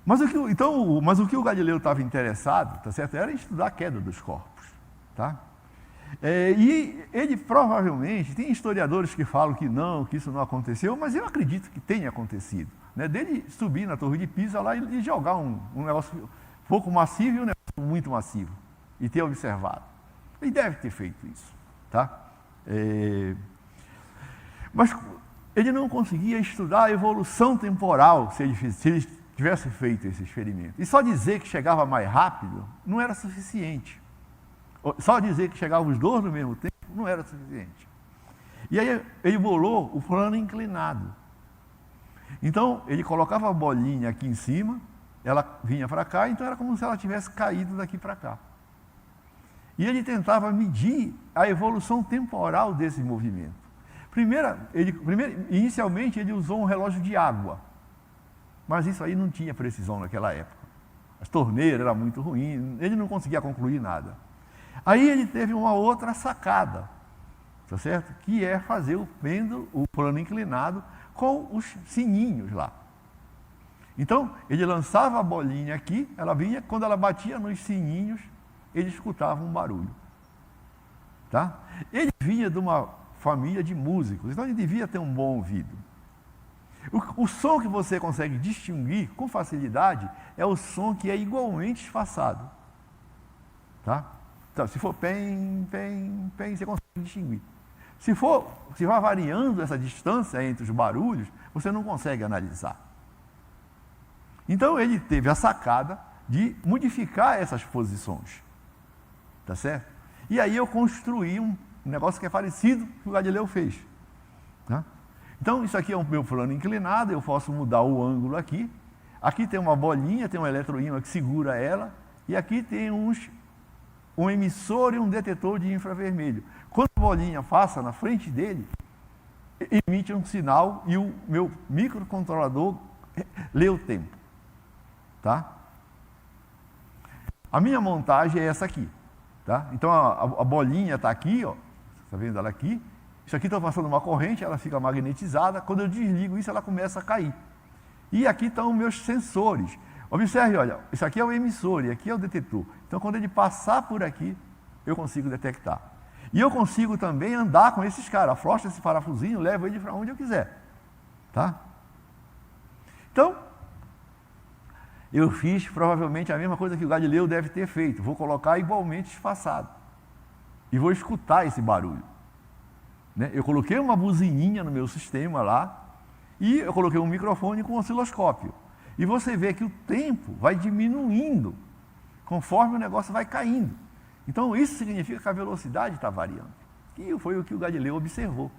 Mas o que o Galileu estava interessado, tá certo? Era em estudar a queda dos corpos. Tá? E ele provavelmente, tem historiadores que falam que não, que isso não aconteceu, mas eu acredito que tenha acontecido. Né? Dele subir na Torre de Pisa lá e jogar um negócio pouco massivo e um negócio muito massivo. E ter observado. Ele deve ter feito isso. Tá? Mas ele não conseguia estudar a evolução temporal se ele tivesse feito esse experimento. E só dizer que chegava mais rápido não era suficiente. Só dizer que chegavam os dois no mesmo tempo não era suficiente. E aí ele bolou o plano inclinado. Então, ele colocava a bolinha aqui em cima, ela vinha para cá, então era como se ela tivesse caído daqui para cá. E ele tentava medir a evolução temporal desse movimento. Inicialmente, ele usou um relógio de água, mas isso aí não tinha precisão naquela época. As torneiras eram muito ruins, ele não conseguia concluir nada. Aí ele teve uma outra sacada, tá certo? Que é fazer o pêndulo, o plano inclinado, com os sininhos lá. Então, ele lançava a bolinha aqui, ela vinha, quando ela batia nos sininhos, ele escutava um barulho. Tá? Ele vinha de uma família de músicos, então ele devia ter um bom ouvido. O som que você consegue distinguir com facilidade é o som que é igualmente espaçado. Tá? Então, se for pem, pem, pem, você consegue distinguir. Se vai variando essa distância entre os barulhos, você não consegue analisar. Então ele teve a sacada de modificar essas posições. Tá certo? E aí eu construí um negócio que é parecido com o que o Galileu fez. Tá? Então isso aqui é o meu plano inclinado, eu posso mudar o ângulo aqui. Aqui tem uma bolinha, tem um eletroímã que segura ela, e aqui tem um emissor e um detetor de infravermelho. Quando a bolinha passa na frente dele, emite um sinal e o meu microcontrolador lê o tempo. Tá? A minha montagem é essa aqui. Tá? Então a bolinha está aqui, ó, está vendo ela aqui? Isso aqui está passando uma corrente, ela fica magnetizada. Quando eu desligo isso, ela começa a cair. E aqui estão os meus sensores. Observe, olha, isso aqui é o emissor e aqui é o detetor. Então, quando ele passar por aqui, eu consigo detectar. E eu consigo também andar com esses caras. Afrouxa esse parafusinho, levo ele para onde eu quiser. Tá? Então, eu fiz provavelmente a mesma coisa que o Galileu deve ter feito. Vou colocar igualmente espaçado. E vou escutar esse barulho. Né? Eu coloquei uma buzininha no meu sistema lá e eu coloquei um microfone com um osciloscópio. E você vê que o tempo vai diminuindo conforme o negócio vai caindo. Então isso significa que a velocidade está variando. E foi o que o Galileu observou.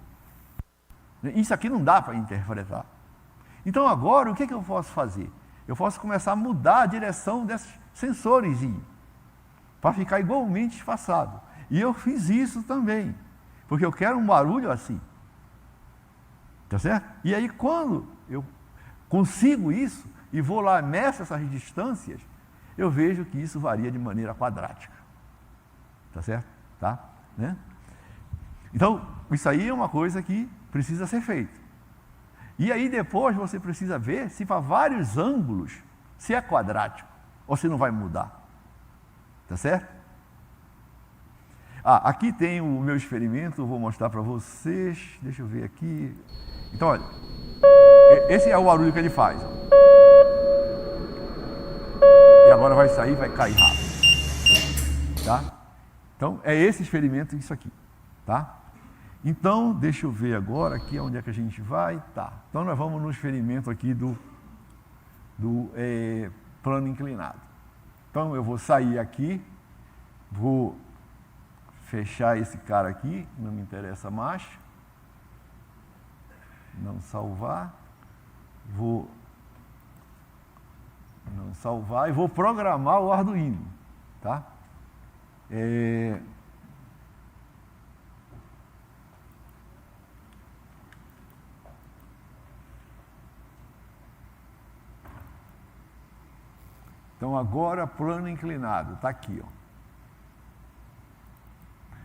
Isso aqui não dá para interpretar. Então agora o que eu posso fazer? Eu posso começar a mudar a direção desses sensores para ficar igualmente espaçado. E eu fiz isso também, porque eu quero um barulho assim. Tá certo? E aí quando eu consigo isso e vou lá, meço essas distâncias, eu vejo que isso varia de maneira quadrática. Tá certo? Tá? Né? Então, isso aí é uma coisa que precisa ser feita. E aí depois você precisa ver se para vários ângulos, se é quadrático ou se não vai mudar. Tá certo? Aqui tem o meu experimento, eu vou mostrar para vocês. Deixa eu ver aqui. Então, olha, esse é o barulho que ele faz. Ó. E agora vai sair, vai cair rápido. Tá? Então, é esse experimento, isso aqui. Tá? Então, deixa eu ver agora aqui onde é que a gente vai. Tá. Então, nós vamos no experimento aqui do plano inclinado. Então, eu vou sair aqui, vou fechar esse cara aqui, não me interessa mais. Não salvar. Vou não salvar e vou programar o Arduino. Tá? Então agora plano inclinado, está aqui. Ó.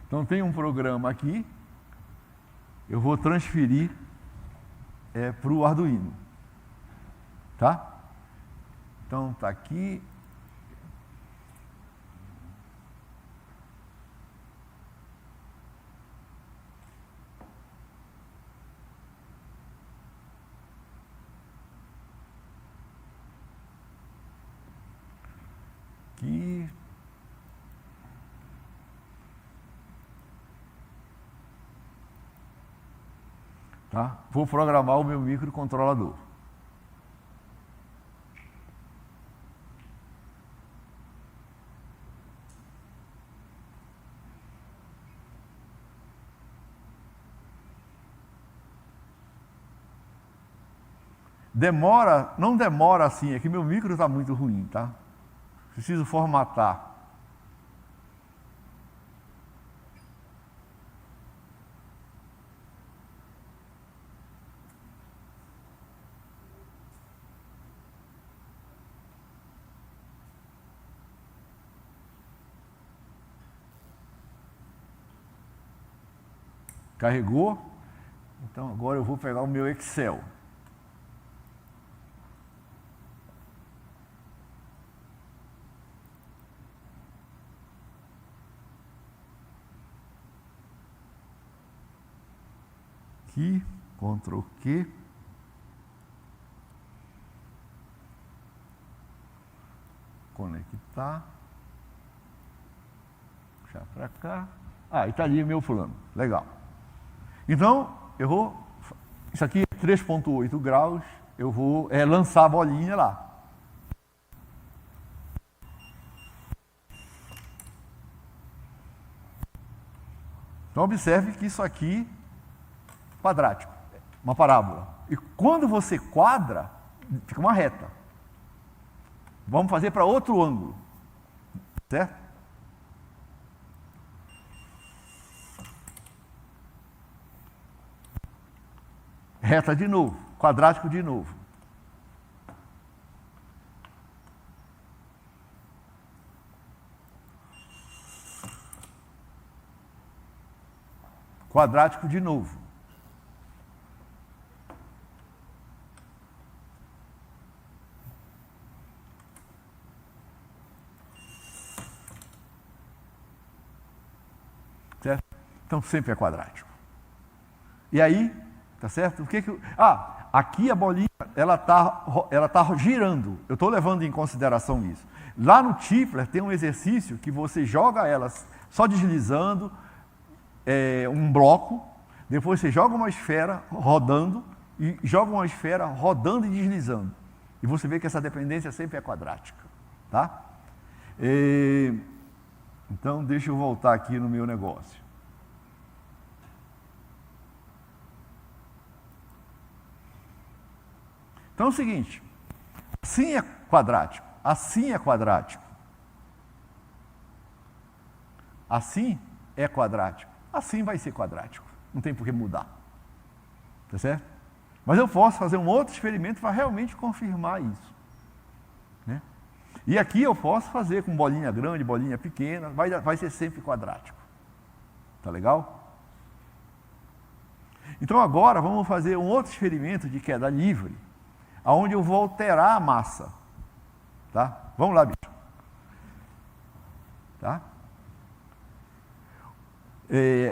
Então tem um programa aqui, eu vou transferir para o Arduino. Tá? Então está aqui. aqui. Tá? Vou programar o meu microcontrolador. Demora, não demora assim, é que meu micro está muito ruim, tá? Preciso formatar. Carregou? Então agora eu vou pegar o meu Excel. Aqui, Ctrl Q. Conectar. Puxar para cá. Ah, e está ali o meu plano. Legal. Então, eu vou... Isso aqui é 3,8 graus. Eu vou lançar a bolinha lá. Então, observe que isso aqui é quadrático. Uma parábola. E quando você quadra, fica uma reta. Vamos fazer para outro ângulo. Certo? Reta de novo, quadrático de novo. Quadrático de novo. Certo? Então sempre é quadrático. E aí, tá certo? O que que aqui a bolinha ela tá girando. Eu estou levando em consideração isso. Lá no Tipler tem um exercício que você joga elas só deslizando um bloco, depois você joga uma esfera rodando e joga uma esfera rodando e deslizando. E você vê que essa dependência sempre é quadrática, tá? Então deixa eu voltar aqui no meu negócio. Então é o seguinte, assim é quadrático, assim é quadrático, assim é quadrático, assim vai ser quadrático, não tem por que mudar, tá certo? Mas eu posso fazer um outro experimento para realmente confirmar isso, né? E aqui eu posso fazer com bolinha grande, bolinha pequena, vai ser sempre quadrático, tá legal? Então agora vamos fazer um outro experimento de queda livre, aonde eu vou alterar a massa, tá? Vamos lá, bicho. Tá?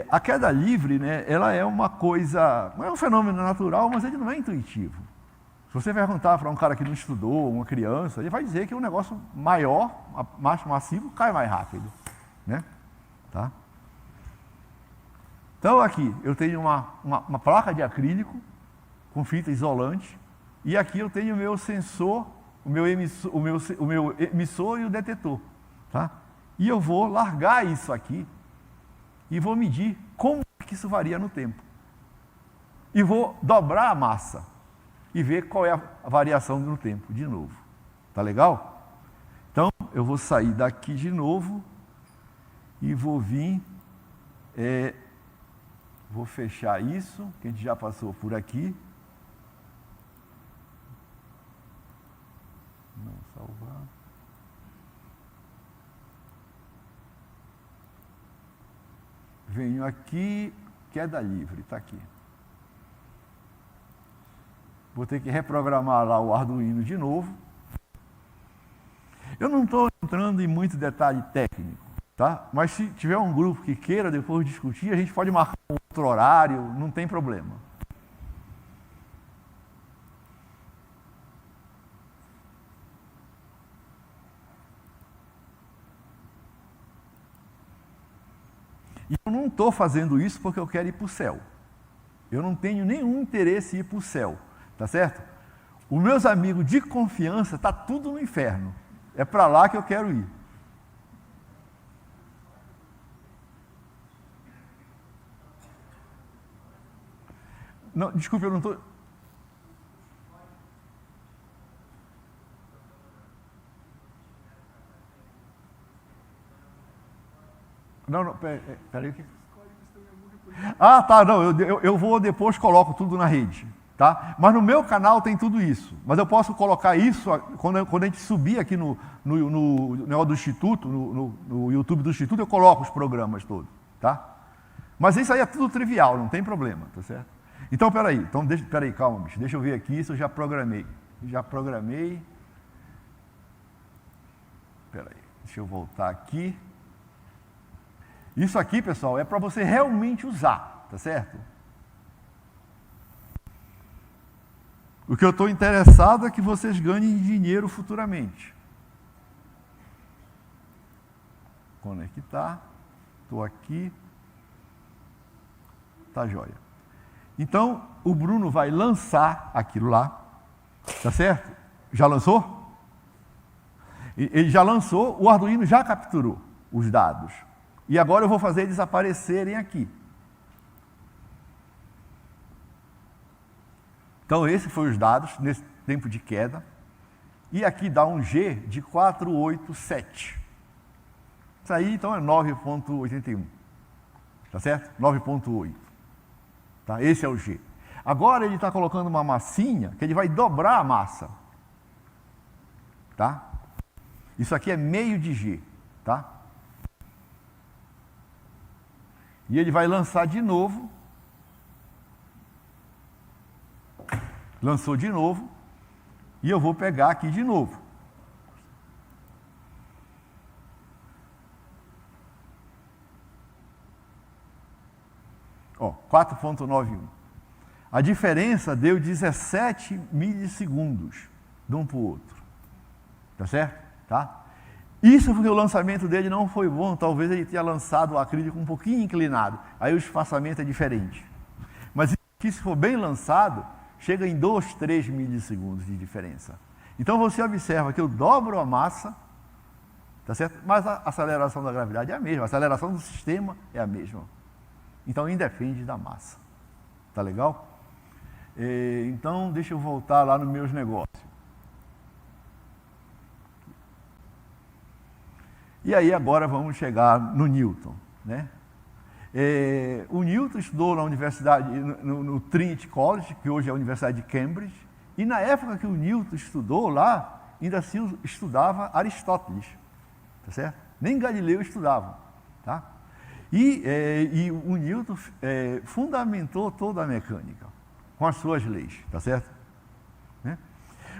A queda livre, né, ela é uma coisa, não é um fenômeno natural, mas ele não é intuitivo. Se você perguntar para um cara que não estudou, uma criança, ele vai dizer que um negócio maior, mais massivo, cai mais rápido, né? Tá? Então aqui eu tenho uma placa de acrílico com fita isolante. E aqui eu tenho o meu sensor, o meu emissor e o detetor. Tá? E eu vou largar isso aqui e vou medir como que isso varia no tempo. E vou dobrar a massa e ver qual é a variação no tempo, de novo. Tá legal? Então, eu vou sair daqui de novo e vou vir... vou fechar isso, que a gente já passou por aqui. Não salvar. Venho aqui, queda livre, está aqui. Vou ter que reprogramar lá o Arduino de novo. Eu não estou entrando em muito detalhe técnico, tá? Mas se tiver um grupo que queira depois discutir, a gente pode marcar um outro horário, não tem problema. E eu não estou fazendo isso porque eu quero ir para o céu. Eu não tenho nenhum interesse em ir para o céu, tá certo? Os meus amigos de confiança, está tudo no inferno. É para lá que eu quero ir. Não, desculpe, eu não estou... Não, peraí. Ah, tá, não, eu vou depois, coloco tudo na rede, tá? Mas no meu canal tem tudo isso. Mas eu posso colocar isso, quando a gente subir aqui no negócio do Instituto, no YouTube do Instituto, eu coloco os programas todos, tá? Mas isso aí é tudo trivial, não tem problema, tá certo? Então, peraí, calma, bicho, deixa eu ver aqui, isso eu já programei. Peraí, deixa eu voltar aqui. Isso aqui, pessoal, é para você realmente usar, tá certo? O que eu estou interessado é que vocês ganhem dinheiro futuramente. Conectar, estou aqui, tá jóia. Então, o Bruno vai lançar aquilo lá, tá certo? Já lançou? Ele já lançou, o Arduino já capturou os dados. E agora eu vou fazer eles aparecerem aqui. Então, esses foram os dados nesse tempo de queda. E aqui dá um G de 487. Isso aí, então, é 9.81. Tá certo? 9.8. Tá? Esse é o G. Agora ele está colocando uma massinha que ele vai dobrar a massa. Tá? Isso aqui é meio de G. Tá? E ele vai lançar de novo. Lançou de novo. E eu vou pegar aqui de novo. Ó, 4.91. A diferença deu 17 milissegundos de um para o outro. Tá certo? Tá? Isso porque o lançamento dele não foi bom, talvez ele tenha lançado o acrílico um pouquinho inclinado, aí o espaçamento é diferente. Mas se for bem lançado, chega em 2, 3 milissegundos de diferença. Então você observa que eu dobro a massa, tá certo? Mas a aceleração da gravidade é a mesma, a aceleração do sistema é a mesma. Então independe da massa. Tá legal? Então deixa eu voltar lá nos meus negócios. E aí agora vamos chegar no Newton, né? O Newton estudou na universidade, no Trinity College, que hoje é a Universidade de Cambridge, e na época que o Newton estudou lá, ainda se estudava Aristóteles, tá certo? Nem Galileu estudava, tá? E o Newton fundamentou toda a mecânica, com as suas leis, tá certo? Né?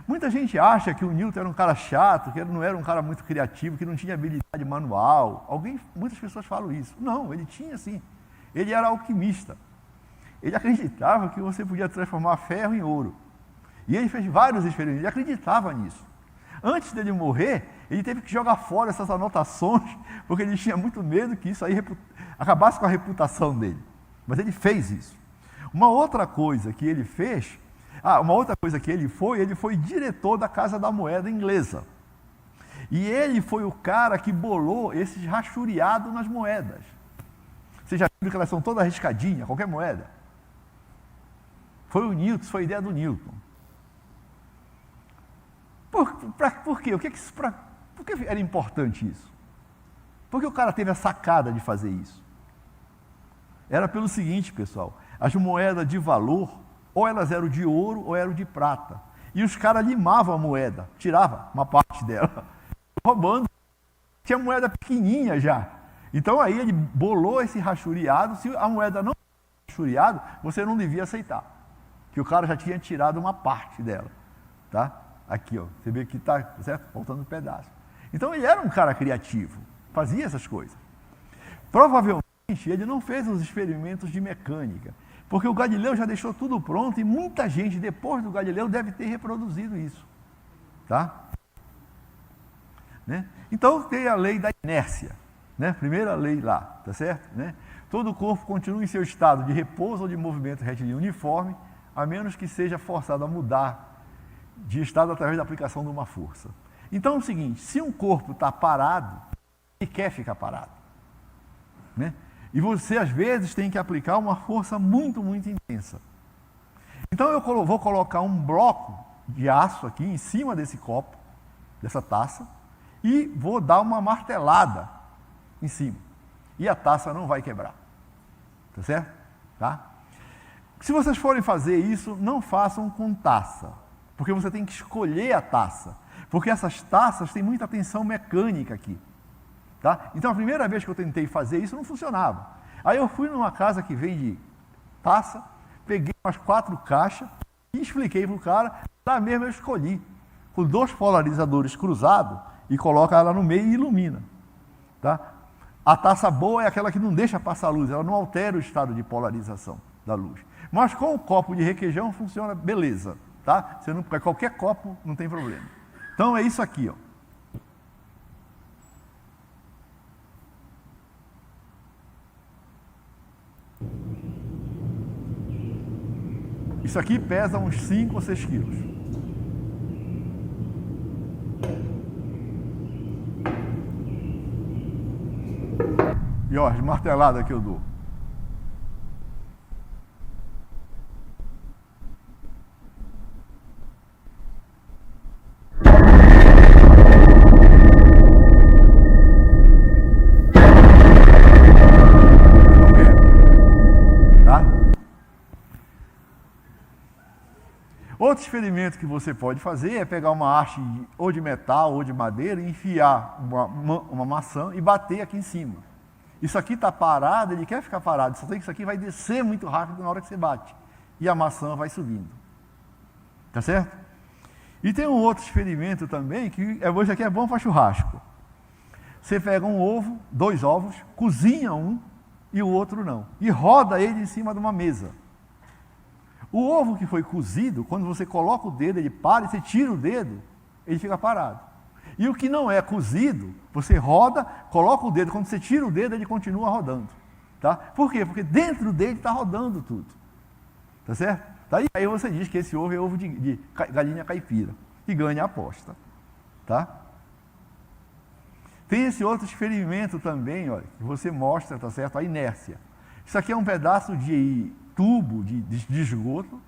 Muita gente acha que o Newton era um cara chato, que ele não era um cara muito criativo, que não tinha habilidade manual. Muitas pessoas falam isso. Não, ele tinha sim. Ele era alquimista. Ele acreditava que você podia transformar ferro em ouro. E ele fez vários experimentos, ele acreditava nisso. Antes dele morrer, ele teve que jogar fora essas anotações, porque ele tinha muito medo que isso aí acabasse com a reputação dele. Mas ele fez isso. Uma outra coisa que ele fez... uma outra coisa que ele foi diretor da Casa da Moeda inglesa. E ele foi o cara que bolou esses rachuriados nas moedas. Você já viu que elas são todas riscadinhas, qualquer moeda? Foi o Newton, foi a ideia do Newton. Por quê? Por que era importante isso? Por que o cara teve a sacada de fazer isso? Era pelo seguinte, pessoal, as moedas de valor, ou elas eram de ouro ou eram de prata. E os caras limavam a moeda, tiravam uma parte dela, roubando. Tinha moeda pequenininha já. Então aí ele bolou esse rachuriado. Se a moeda não fosse rachuriado, você não devia aceitar. Que o cara já tinha tirado uma parte dela. Tá? Aqui, ó. Você vê que está, certo? Faltando um pedaço. Então ele era um cara criativo. Fazia essas coisas. Provavelmente ele não fez os experimentos de mecânica. Porque o Galileu já deixou tudo pronto e muita gente, depois do Galileu, deve ter reproduzido isso. Tá? Né? Então, tem a lei da inércia. Né? Primeira lei lá, tá certo? Né? todo o corpo continua em seu estado de repouso ou de movimento retilíneo uniforme, a menos que seja forçado a mudar de estado através da aplicação de uma força. Então é o seguinte, se um corpo está parado, ele quer ficar parado, né? E você, às vezes, tem que aplicar uma força muito, muito intensa. Então eu vou colocar um bloco de aço aqui em cima desse copo, dessa taça, e vou dar uma martelada em cima. E a taça não vai quebrar. Tá certo? Tá? Se vocês forem fazer isso, não façam com taça, porque você tem que escolher a taça, porque essas taças têm muita tensão mecânica aqui. Tá? Então a primeira vez que eu tentei fazer isso não funcionava. Aí eu fui numa casa que vende taça, peguei umas 4 caixas e expliquei para o cara, lá mesmo eu escolhi, com 2 polarizadores cruzados e coloca ela no meio e ilumina. Tá? A taça boa é aquela que não deixa passar luz, ela não altera o estado de polarização da luz. Mas com o copo de requeijão funciona beleza, tá? Você não, qualquer copo não tem problema. Então é isso aqui, ó. Isso aqui pesa uns 5 ou 6 quilos. E ó, as marteladas que eu dou. Outro experimento que você pode fazer é pegar uma haste ou de metal ou de madeira e enfiar uma maçã e bater aqui em cima. Isso aqui está parado, ele quer ficar parado, só tem que isso aqui vai descer muito rápido na hora que você bate. E a maçã vai subindo. Tá certo? E tem um outro experimento também, que hoje aqui é bom para churrasco. Você pega um ovo, 2 ovos, cozinha um e o outro não. E roda ele em cima de uma mesa. O ovo que foi cozido, quando você coloca o dedo, ele para, e você tira o dedo, ele fica parado. E o que não é cozido, você roda, coloca o dedo, quando você tira o dedo, ele continua rodando. Tá? Por quê? Porque dentro dele está rodando tudo. Tá certo? Aí você diz que esse ovo é ovo de galinha caipira. E ganha a aposta. Tá? Tem esse outro experimento também, olha, que você mostra, tá certo? A inércia. Isso aqui é um pedaço de tubo de esgoto,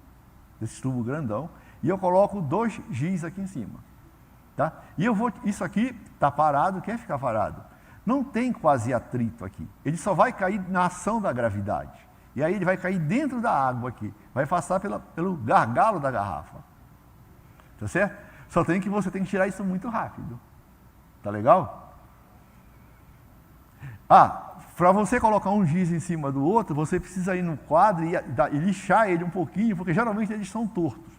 desse tubo grandão, e eu coloco 2 giz aqui em cima. Tá? E isso aqui está parado, quer ficar parado. Não tem quase atrito aqui. Ele só vai cair na ação da gravidade. E aí ele vai cair dentro da água aqui. Vai passar pelo gargalo da garrafa. Tá certo? Só tem que você tem que tirar isso muito rápido. Tá legal? Para você colocar um giz em cima do outro, você precisa ir no quadro e lixar ele um pouquinho, porque geralmente eles são tortos.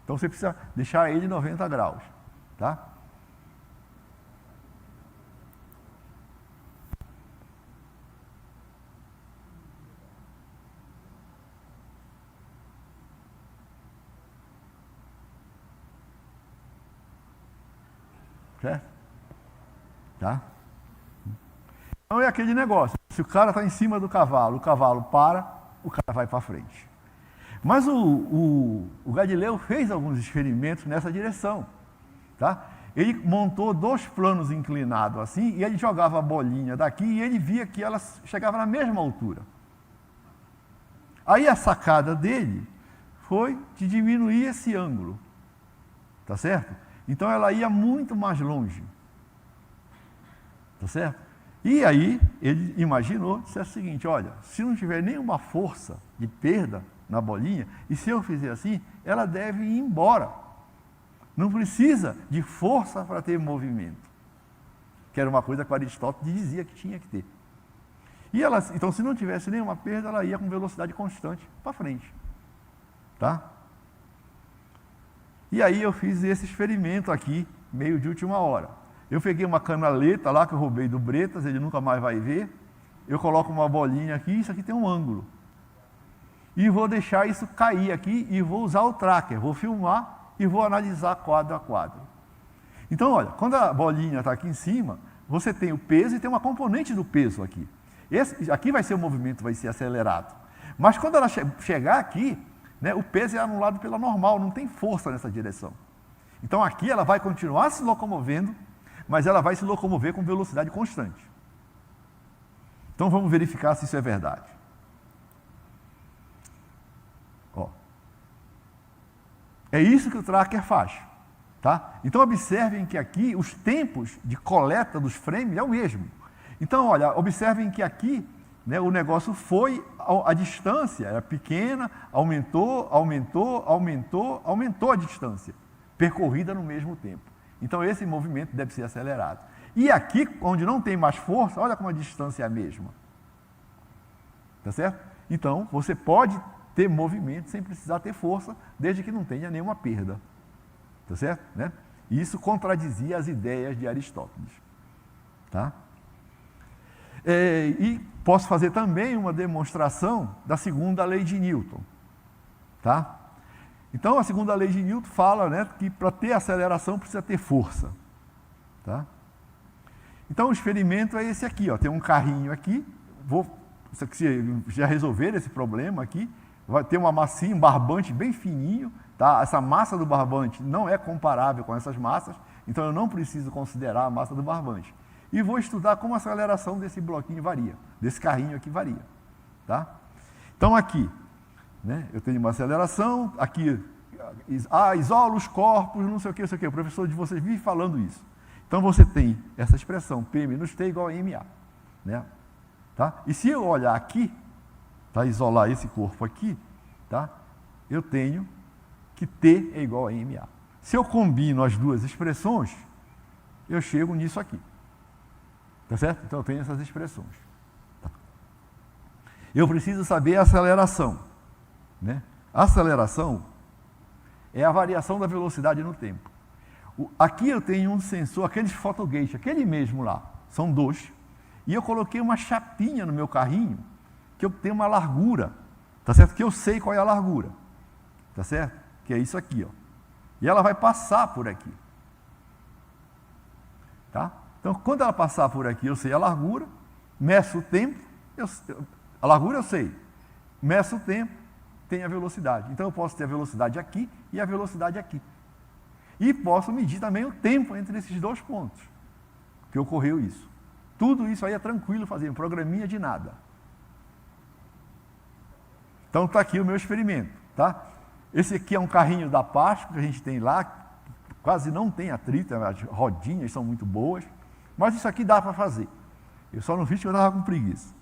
Então você precisa deixar ele 90 graus. Tá? Certo? Tá? Então é aquele negócio, se o cara está em cima do cavalo, o cavalo para, o cara vai para frente. Mas o Galileu fez alguns experimentos nessa direção. Tá? Ele montou 2 planos inclinados assim, e ele jogava a bolinha daqui e ele via que ela chegava na mesma altura. Aí a sacada dele foi de diminuir esse ângulo. Tá certo? Então ela ia muito mais longe. Tá certo? E aí ele imaginou, disse o seguinte, olha, se não tiver nenhuma força de perda na bolinha, e se eu fizer assim, ela deve ir embora. Não precisa de força para ter movimento. Que era uma coisa que Aristóteles dizia que tinha que ter. E ela, então, se não tivesse nenhuma perda, ela ia com velocidade constante para frente. Tá? E aí eu fiz esse experimento aqui, meio de última hora. Eu peguei uma canaleta lá que eu roubei do Bretas, ele nunca mais vai ver. Eu coloco uma bolinha aqui, isso aqui tem um ângulo. E vou deixar isso cair aqui e vou usar o tracker, vou filmar e vou analisar quadro a quadro. Então, olha, quando a bolinha está aqui em cima, você tem o peso e tem uma componente do peso aqui. Aqui vai ser o movimento, vai ser acelerado. Mas quando ela chegar aqui, né, o peso é anulado pela normal, não tem força nessa direção. Então aqui ela vai continuar se locomovendo, mas ela vai se locomover com velocidade constante. Então vamos verificar se isso é verdade. Ó. É isso que o tracker faz. Tá? Então observem que aqui os tempos de coleta dos frames é o mesmo. Então, olha, observem que aqui, né, o negócio foi, a distância era pequena, aumentou a distância, percorrida no mesmo tempo. Então esse movimento deve ser acelerado. E aqui, onde não tem mais força, olha como a distância é a mesma. Tá certo? Então, você pode ter movimento sem precisar ter força, desde que não tenha nenhuma perda. Tá certo? Né? E isso contradizia as ideias de Aristóteles. Tá? E posso fazer também uma demonstração da segunda lei de Newton. Tá? Então, a segunda lei de Newton fala, né, que para ter aceleração precisa ter força. Tá? Então, o experimento é esse aqui. Ó. Tem um carrinho aqui. Se já resolver esse problema aqui, vai ter uma massinha, um barbante bem fininho. Tá? Essa massa do barbante não é comparável com essas massas, então eu não preciso considerar a massa do barbante. E vou estudar como a aceleração desse bloquinho varia, desse carrinho aqui varia. Tá? Então aqui, né, eu tenho uma aceleração, aqui isola os corpos, não sei o que, o professor de vocês vive falando isso. Então você tem essa expressão, P menos T igual a MA. Né? Tá? E se eu olhar aqui, tá, isolar esse corpo aqui, tá, eu tenho que T é igual a MA. Se eu combino as duas expressões, eu chego nisso aqui. Tá certo? Então eu tenho essas expressões. Tá. Eu preciso saber a aceleração. Né? A aceleração é a variação da velocidade no tempo. Aqui eu tenho um sensor, aquele Photogate, aquele mesmo lá, são dois. E eu coloquei uma chapinha no meu carrinho, que eu tenho uma largura, tá certo? Que eu sei qual é a largura, tá certo? Que é isso aqui, ó. E ela vai passar por aqui. Tá? Então, quando ela passar por aqui, eu sei a largura, meço o tempo, a largura eu sei, meço o tempo, tenho a velocidade. Então, eu posso ter a velocidade aqui e a velocidade aqui. E posso medir também o tempo entre esses dois pontos, que ocorreu isso. Tudo isso aí é tranquilo fazer, um programinha de nada. Então, está aqui o meu experimento. Tá? Esse aqui é um carrinho da Pasco que a gente tem lá, quase não tem atrito, as rodinhas são muito boas, mas isso aqui dá para fazer. Eu só não fiz porque eu estava com preguiça.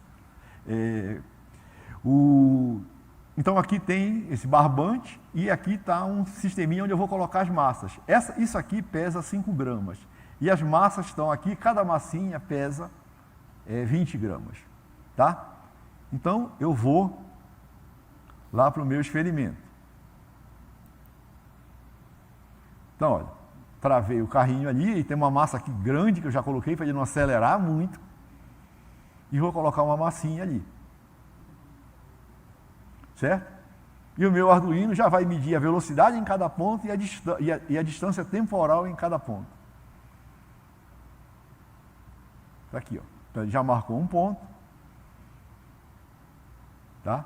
Então aqui tem esse barbante e aqui está um sisteminha onde eu vou colocar as massas. Isso aqui pesa 5 gramas. E as massas estão aqui, cada massinha pesa 20 gramas. Tá? Então eu vou lá para o meu experimento. Então, olha, travei o carrinho ali e tem uma massa aqui grande que eu já coloquei para ele não acelerar muito. E vou colocar uma massinha ali. Certo? E o meu Arduino já vai medir a velocidade em cada ponto e a distância temporal em cada ponto. Está aqui, ó. Então ele já marcou um ponto. Tá?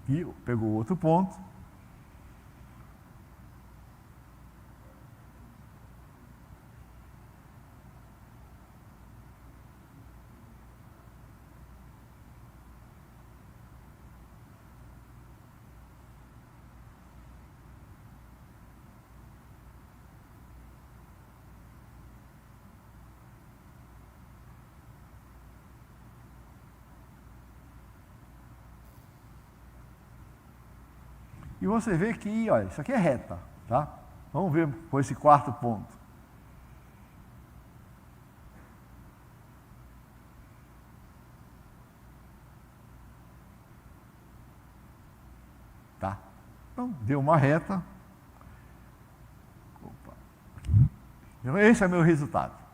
E pegou outro ponto. E você vê que, olha, isso aqui é reta, tá? Vamos ver por esse quarto ponto. Tá? Então, deu uma reta. Opa. Então, esse é meu resultado.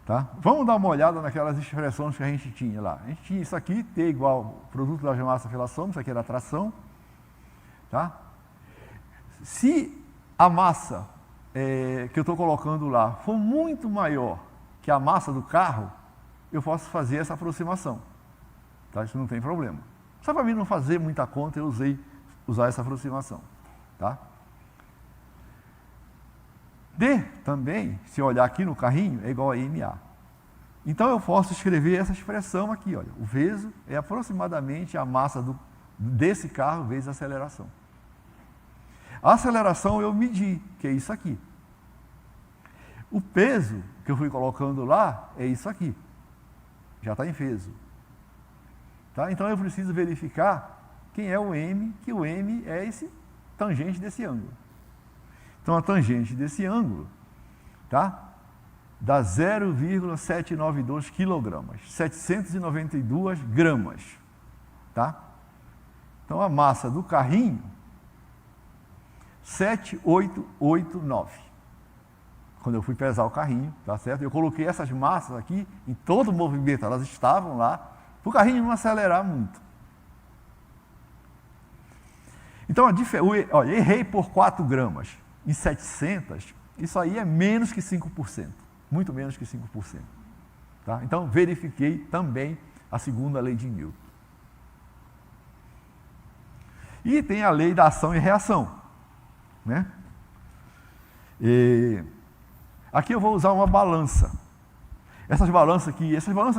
Tá? Vamos dar uma olhada naquelas expressões que a gente tinha lá. A gente tinha isso aqui, T igual produto da massa pela soma, isso aqui era a tração. Tá? Se a massa que eu estou colocando lá for muito maior que a massa do carro, eu posso fazer essa aproximação. Tá? Isso não tem problema. Só para mim não fazer muita conta, eu usar essa aproximação. Tá? D também, se olhar aqui no carrinho, é igual a MA. Então eu posso escrever essa expressão aqui, olha. O peso é aproximadamente a massa desse carro vezes a aceleração. A aceleração eu medi, que é isso aqui. O peso que eu fui colocando lá é isso aqui. Já está em peso. Tá? Então eu preciso verificar quem é o M, que o M é esse tangente desse ângulo. Então a tangente desse ângulo, tá? Dá 0,792 quilogramas, 792 gramas. Tá? Então a massa do carrinho, 7,889. Quando eu fui pesar o carrinho, tá certo? Eu coloquei essas massas aqui em todo o movimento, elas estavam lá, para o carrinho não acelerar muito. Então, olha, errei por 4 gramas em 700, isso aí é menos que 5%, muito menos que 5%. Tá? Então, verifiquei também a segunda lei de Newton. E tem a lei da ação e reação. Né? Aqui eu vou usar uma balança. Essas balanças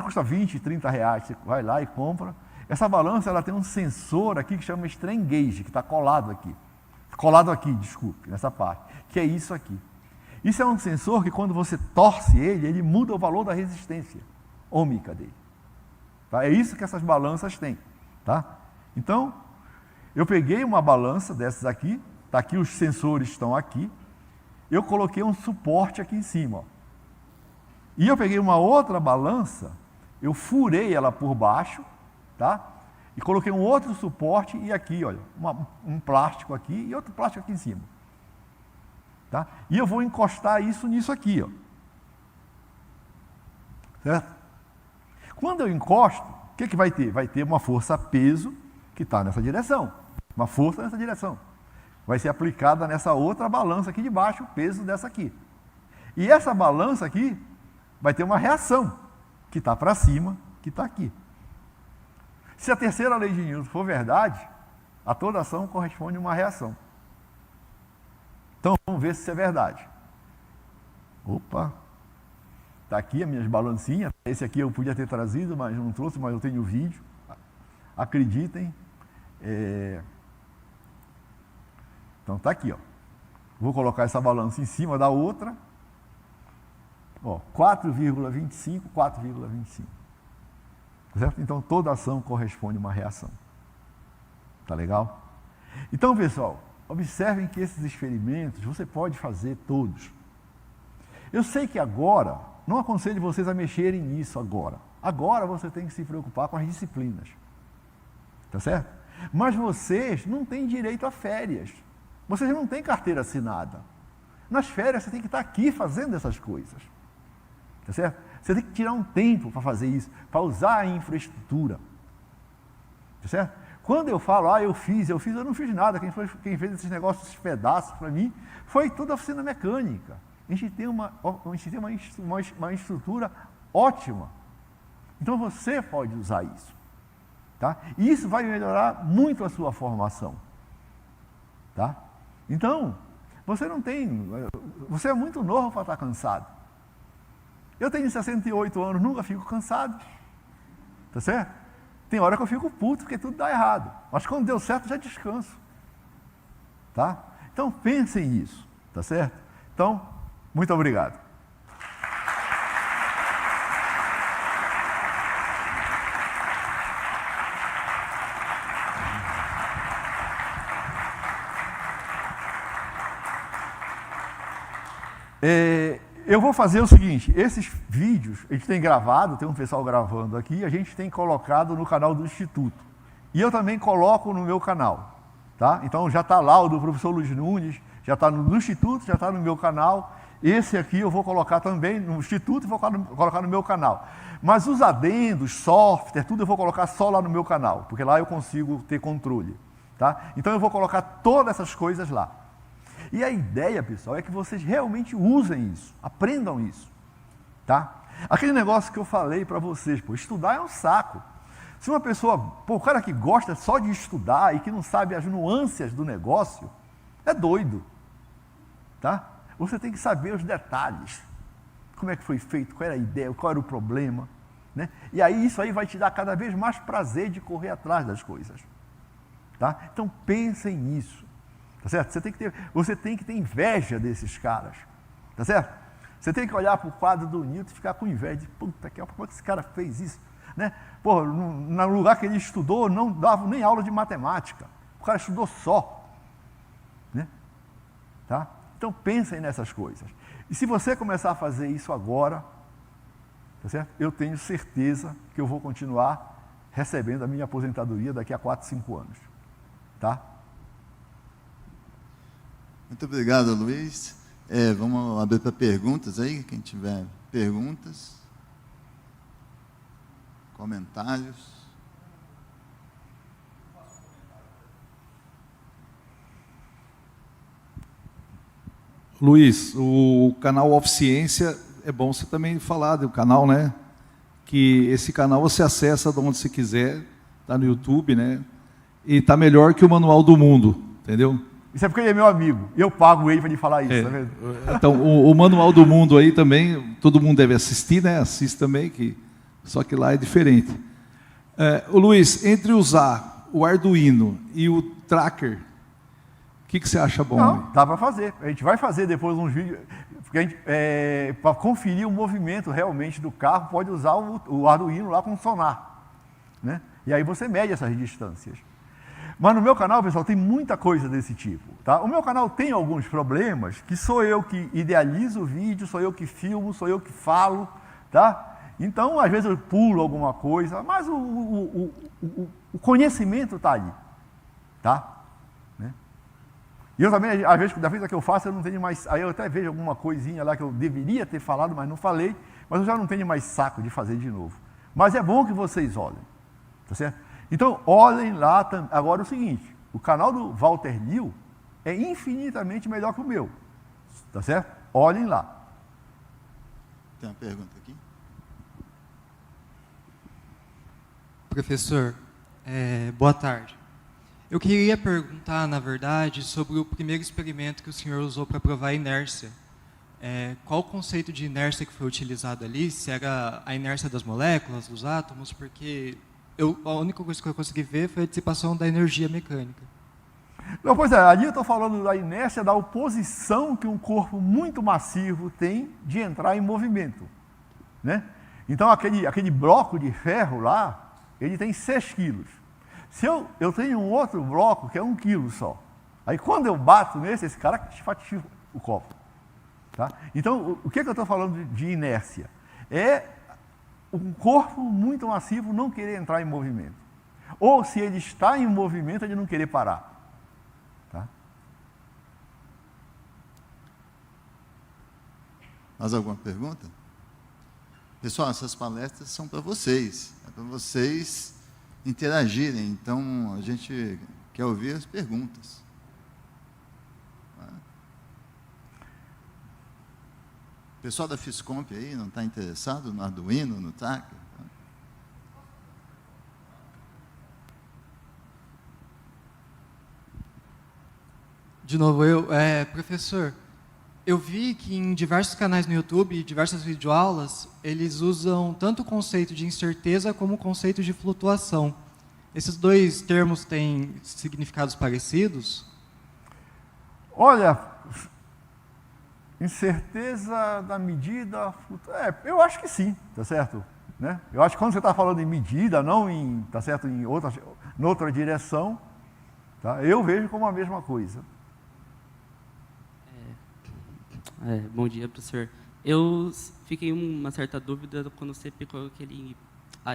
custam 20, 30 reais, você vai lá e compra. Essa balança ela tem um sensor aqui que chama strain gauge, que está colado aqui. Colado aqui, desculpe, nessa parte, que é isso aqui. Isso é um sensor que quando você torce ele muda o valor da resistência ômica dele. Tá? É isso que essas balanças têm. Tá? Então, eu peguei uma balança dessas aqui, tá aqui, os sensores estão aqui, eu coloquei um suporte aqui em cima. Ó. E eu peguei uma outra balança, eu furei ela por baixo, tá? E coloquei um outro suporte e aqui, olha, um plástico aqui e outro plástico aqui em cima. Tá? E eu vou encostar isso nisso aqui, ó. Certo? Quando eu encosto, o que vai ter? Vai ter uma força-peso que está nessa direção. Uma força nessa direção. Vai ser aplicada nessa outra balança aqui de baixo, o peso dessa aqui. E essa balança aqui vai ter uma reação, que está para cima, que está aqui. Se a terceira lei de Newton for verdade, a toda ação corresponde a uma reação. Então, vamos ver se isso é verdade. Opa! Está aqui as minhas balancinhas. Esse aqui eu podia ter trazido, mas não trouxe, mas eu tenho o vídeo. Acreditem. Então, está aqui. Ó. Vou colocar essa balança em cima da outra. 4,25, 4,25. Certo? Então, toda ação corresponde a uma reação. Tá legal? Então, pessoal, observem que esses experimentos você pode fazer todos. Eu sei que agora, não aconselho vocês a mexerem nisso agora. Agora você tem que se preocupar com as disciplinas. Tá certo? Mas vocês não têm direito a férias. Vocês não têm carteira assinada. Nas férias você tem que estar aqui fazendo essas coisas. Tá certo? Você tem que tirar um tempo para fazer isso, para usar a infraestrutura. Tá certo? Quando eu falo, eu não fiz nada. Quem fez esses negócios, esses pedaços para mim, foi toda a oficina mecânica. A gente tem uma estrutura ótima. Então você pode usar isso. Tá? E isso vai melhorar muito a sua formação. Tá? Então, você é muito novo para estar cansado. Eu tenho 68 anos, nunca fico cansado. Tá certo? Tem hora que eu fico puto porque tudo dá errado. Mas quando deu certo, já descanso. Tá? Então, pensem nisso. Tá certo? Então, muito obrigado. Eu vou fazer o seguinte, esses vídeos a gente tem gravado, tem um pessoal gravando aqui, a gente tem colocado no canal do Instituto. E eu também coloco no meu canal. Tá? Então já está lá o do professor Luiz Nunes, já está no Instituto, já está no meu canal. esse aqui eu vou colocar também no Instituto e vou colocar no meu canal. Mas os adendos, software, tudo eu vou colocar só lá no meu canal, porque lá eu consigo ter controle. Tá? Então eu vou colocar todas essas coisas lá. E a ideia, pessoal, é que vocês realmente usem isso, aprendam isso. Tá? Aquele negócio que eu falei para vocês, pô, estudar é um saco. Se uma pessoa, pô, o cara que gosta só de estudar e que não sabe as nuances do negócio, é doido. Tá? Você tem que saber os detalhes. Como é que foi feito, qual era a ideia, qual era o problema. Né? E aí isso aí vai te dar cada vez mais prazer de correr atrás das coisas. Tá? Então pensem nisso. Tá certo? Você tem que ter inveja desses caras. Tá certo? Você tem que olhar para o quadro do Newton e ficar com inveja de, puta, como é que esse cara fez isso? Né? Pô, no lugar que ele estudou, não dava nem aula de matemática. O cara estudou só. Né? Tá? Então pensem nessas coisas. E se você começar a fazer isso agora, tá certo? Eu tenho certeza que eu vou continuar recebendo a minha aposentadoria daqui a 4, 5 anos. Tá? Muito obrigado, Luiz. Vamos abrir para perguntas aí, quem tiver perguntas, comentários. Luiz, o canal Oficiência, é bom você também falar do canal, né? Que esse canal você acessa de onde você quiser, está no YouTube, né? E está melhor que o Manual do Mundo, entendeu? Isso é porque ele é meu amigo, eu pago ele para lhe falar isso, tá vendo? Então, o Manual do Mundo aí também, todo mundo deve assistir, né? Assiste também, só que lá é diferente. O Luiz, entre usar o Arduino e o Tracker, o que você acha bom? Não, dá para fazer. A gente vai fazer depois uns vídeos, porque para conferir o movimento realmente do carro, pode usar o Arduino lá com sonar. Né? E aí você mede essas distâncias. Mas no meu canal, pessoal, tem muita coisa desse tipo. Tá? O meu canal tem alguns problemas, que sou eu que idealizo o vídeo, sou eu que filmo, sou eu que falo. Tá? Então, às vezes eu pulo alguma coisa, mas o conhecimento está ali. Tá? E eu também, às vezes, da vez que eu faço, eu não tenho mais... Aí eu até vejo alguma coisinha lá que eu deveria ter falado, mas não falei, mas eu já não tenho mais saco de fazer de novo. Mas é bom que vocês olhem, tá certo? Então, olhem lá. Agora, o seguinte, o canal do Walter Liu é infinitamente melhor que o meu, tá certo? Olhem lá. Tem uma pergunta aqui? Professor, boa tarde. Eu queria perguntar, na verdade, sobre o primeiro experimento que o senhor usou para provar a inércia. Qual o conceito de inércia que foi utilizado ali? Se era a inércia das moléculas, dos átomos? Porque a única coisa que eu consegui ver foi a dissipação da energia mecânica. Não, pois é, ali eu estou falando da inércia, da oposição que um corpo muito massivo tem de entrar em movimento. Né? Então, aquele bloco de ferro lá, ele tem 6 quilos. Se eu tenho um outro bloco que é 1 quilo só. Aí quando eu bato nesse, esse cara fatia o copo. Tá? Então, o que eu estou falando de inércia? É um corpo muito massivo não querer entrar em movimento. Ou se ele está em movimento, ele não querer parar. Tá? Mais alguma pergunta? Pessoal, essas palestras são para vocês. É para vocês interagirem. Então, a gente quer ouvir as perguntas. O pessoal da Fiscomp aí não está interessado no Arduino, no Tracker? De novo, professor, eu vi que em diversos canais no YouTube, diversas videoaulas, eles usam tanto o conceito de incerteza como o conceito de flutuação. Esses dois termos têm significados parecidos? Olha, incerteza da medida... eu acho que sim, tá certo? Né? Eu acho que quando você está falando em medida, não em, tá certo, em outra direção, tá? Eu vejo como a mesma coisa. Bom dia, professor. Eu fiquei uma certa dúvida quando você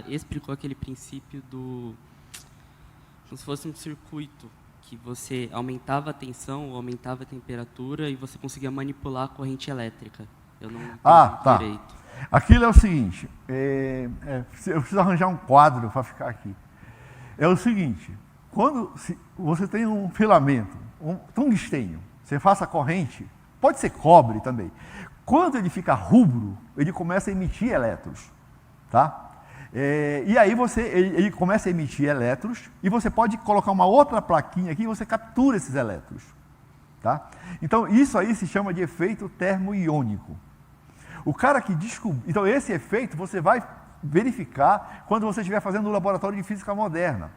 explicou aquele princípio como se fosse um circuito que você aumentava a tensão ou aumentava a temperatura e você conseguia manipular a corrente elétrica. Eu não entendi direito. Aquilo é o seguinte, eu preciso arranjar um quadro para ficar aqui. É o seguinte, quando você tem um filamento, um tungstênio, você faça a corrente, pode ser cobre também. Quando ele fica rubro, ele começa a emitir elétrons, tá? E aí ele começa a emitir elétrons e você pode colocar uma outra plaquinha aqui e você captura esses elétrons, tá? Então isso aí se chama de efeito termoiônico. O cara que descobriu... Então, esse efeito você vai verificar quando você estiver fazendo no laboratório de física moderna.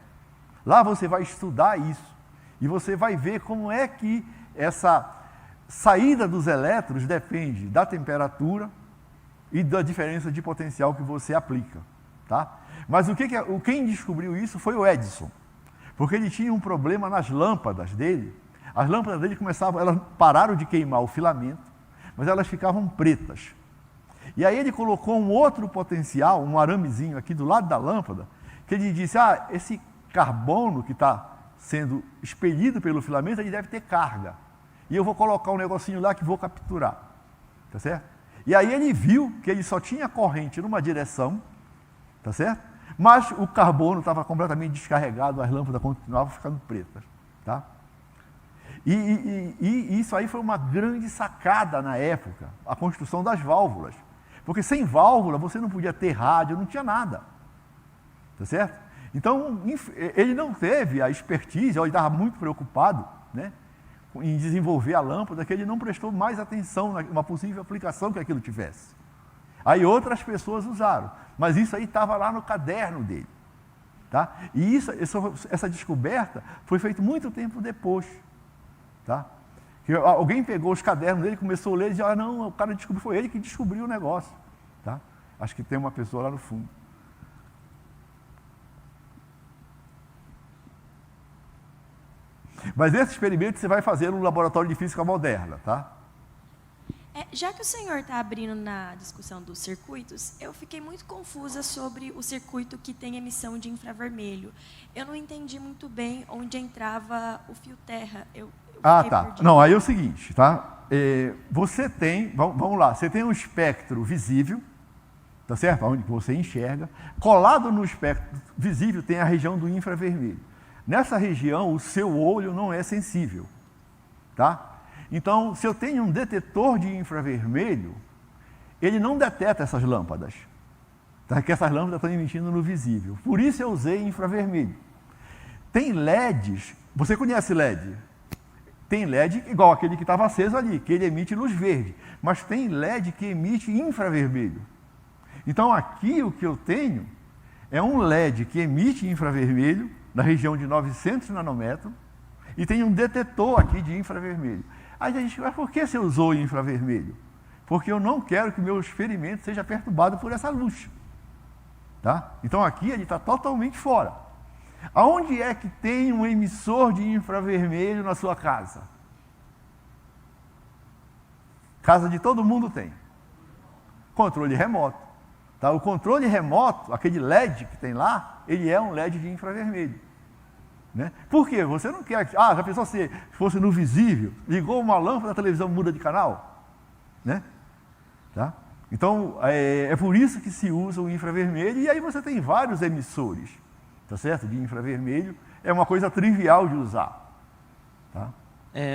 Lá você vai estudar isso. E você vai ver como é que essa saída dos elétrons depende da temperatura e da diferença de potencial que você aplica. Tá? Mas quem descobriu isso foi o Edison. Porque ele tinha um problema nas lâmpadas dele. As lâmpadas dele elas pararam de queimar o filamento, mas elas ficavam pretas. E aí ele colocou um outro potencial, um aramezinho aqui do lado da lâmpada, que ele disse, esse carbono que está sendo expelido pelo filamento, ele deve ter carga. E eu vou colocar um negocinho lá que vou capturar. Tá certo? E aí ele viu que ele só tinha corrente numa direção, tá certo? Mas o carbono estava completamente descarregado, as lâmpadas continuavam ficando pretas. Tá? E isso aí foi uma grande sacada na época, a construção das válvulas. Porque sem válvula você não podia ter rádio, não tinha nada. Tá certo? Então, ele não teve a expertise, ele estava muito preocupado, né, em desenvolver a lâmpada, que ele não prestou mais atenção numa possível aplicação que aquilo tivesse. Aí outras pessoas usaram, mas isso aí estava lá no caderno dele. Tá? E essa descoberta foi feita muito tempo depois. Tá? Que alguém pegou os cadernos dele, começou a ler e disse, não, o cara descobriu, foi ele que descobriu o negócio. Tá? Acho que tem uma pessoa lá no fundo. Mas esse experimento você vai fazer no laboratório de física moderna, tá? Já que o senhor está abrindo na discussão dos circuitos, eu fiquei muito confusa sobre o circuito que tem emissão de infravermelho. Eu não entendi muito bem onde entrava o fio terra. Tá. Perdida. Não, aí é o seguinte, tá? Você tem, vamos lá, você tem um espectro visível, tá certo? Onde você enxerga. Colado no espectro visível tem a região do infravermelho. Nessa região, o seu olho não é sensível, tá? Então, se eu tenho um detetor de infravermelho, ele não detecta essas lâmpadas, tá? Que essas lâmpadas estão emitindo no visível. Por isso eu usei infravermelho. Tem LEDs, você conhece LED? Tem LED igual aquele que estava aceso ali, que ele emite luz verde, mas tem LED que emite infravermelho. Então, aqui o que eu tenho é um LED que emite infravermelho, na região de 900 nanômetros, e tem um detetor aqui de infravermelho. Aí a gente, mas por que você usou infravermelho? Porque eu não quero que o meu experimento seja perturbado por essa luz. Tá? Então aqui ele está totalmente fora. Aonde é que tem um emissor de infravermelho na sua casa? Casa de todo mundo tem. Controle remoto. Tá? O controle remoto, aquele LED que tem lá, ele é um LED de infravermelho. Né? Por quê? Você não quer... já pensou se fosse no visível, ligou uma lâmpada, a televisão muda de canal? Né? Tá? Então, é por isso que se usa o infravermelho, e aí você tem vários emissores, tá certo? De infravermelho, é uma coisa trivial de usar. Tá?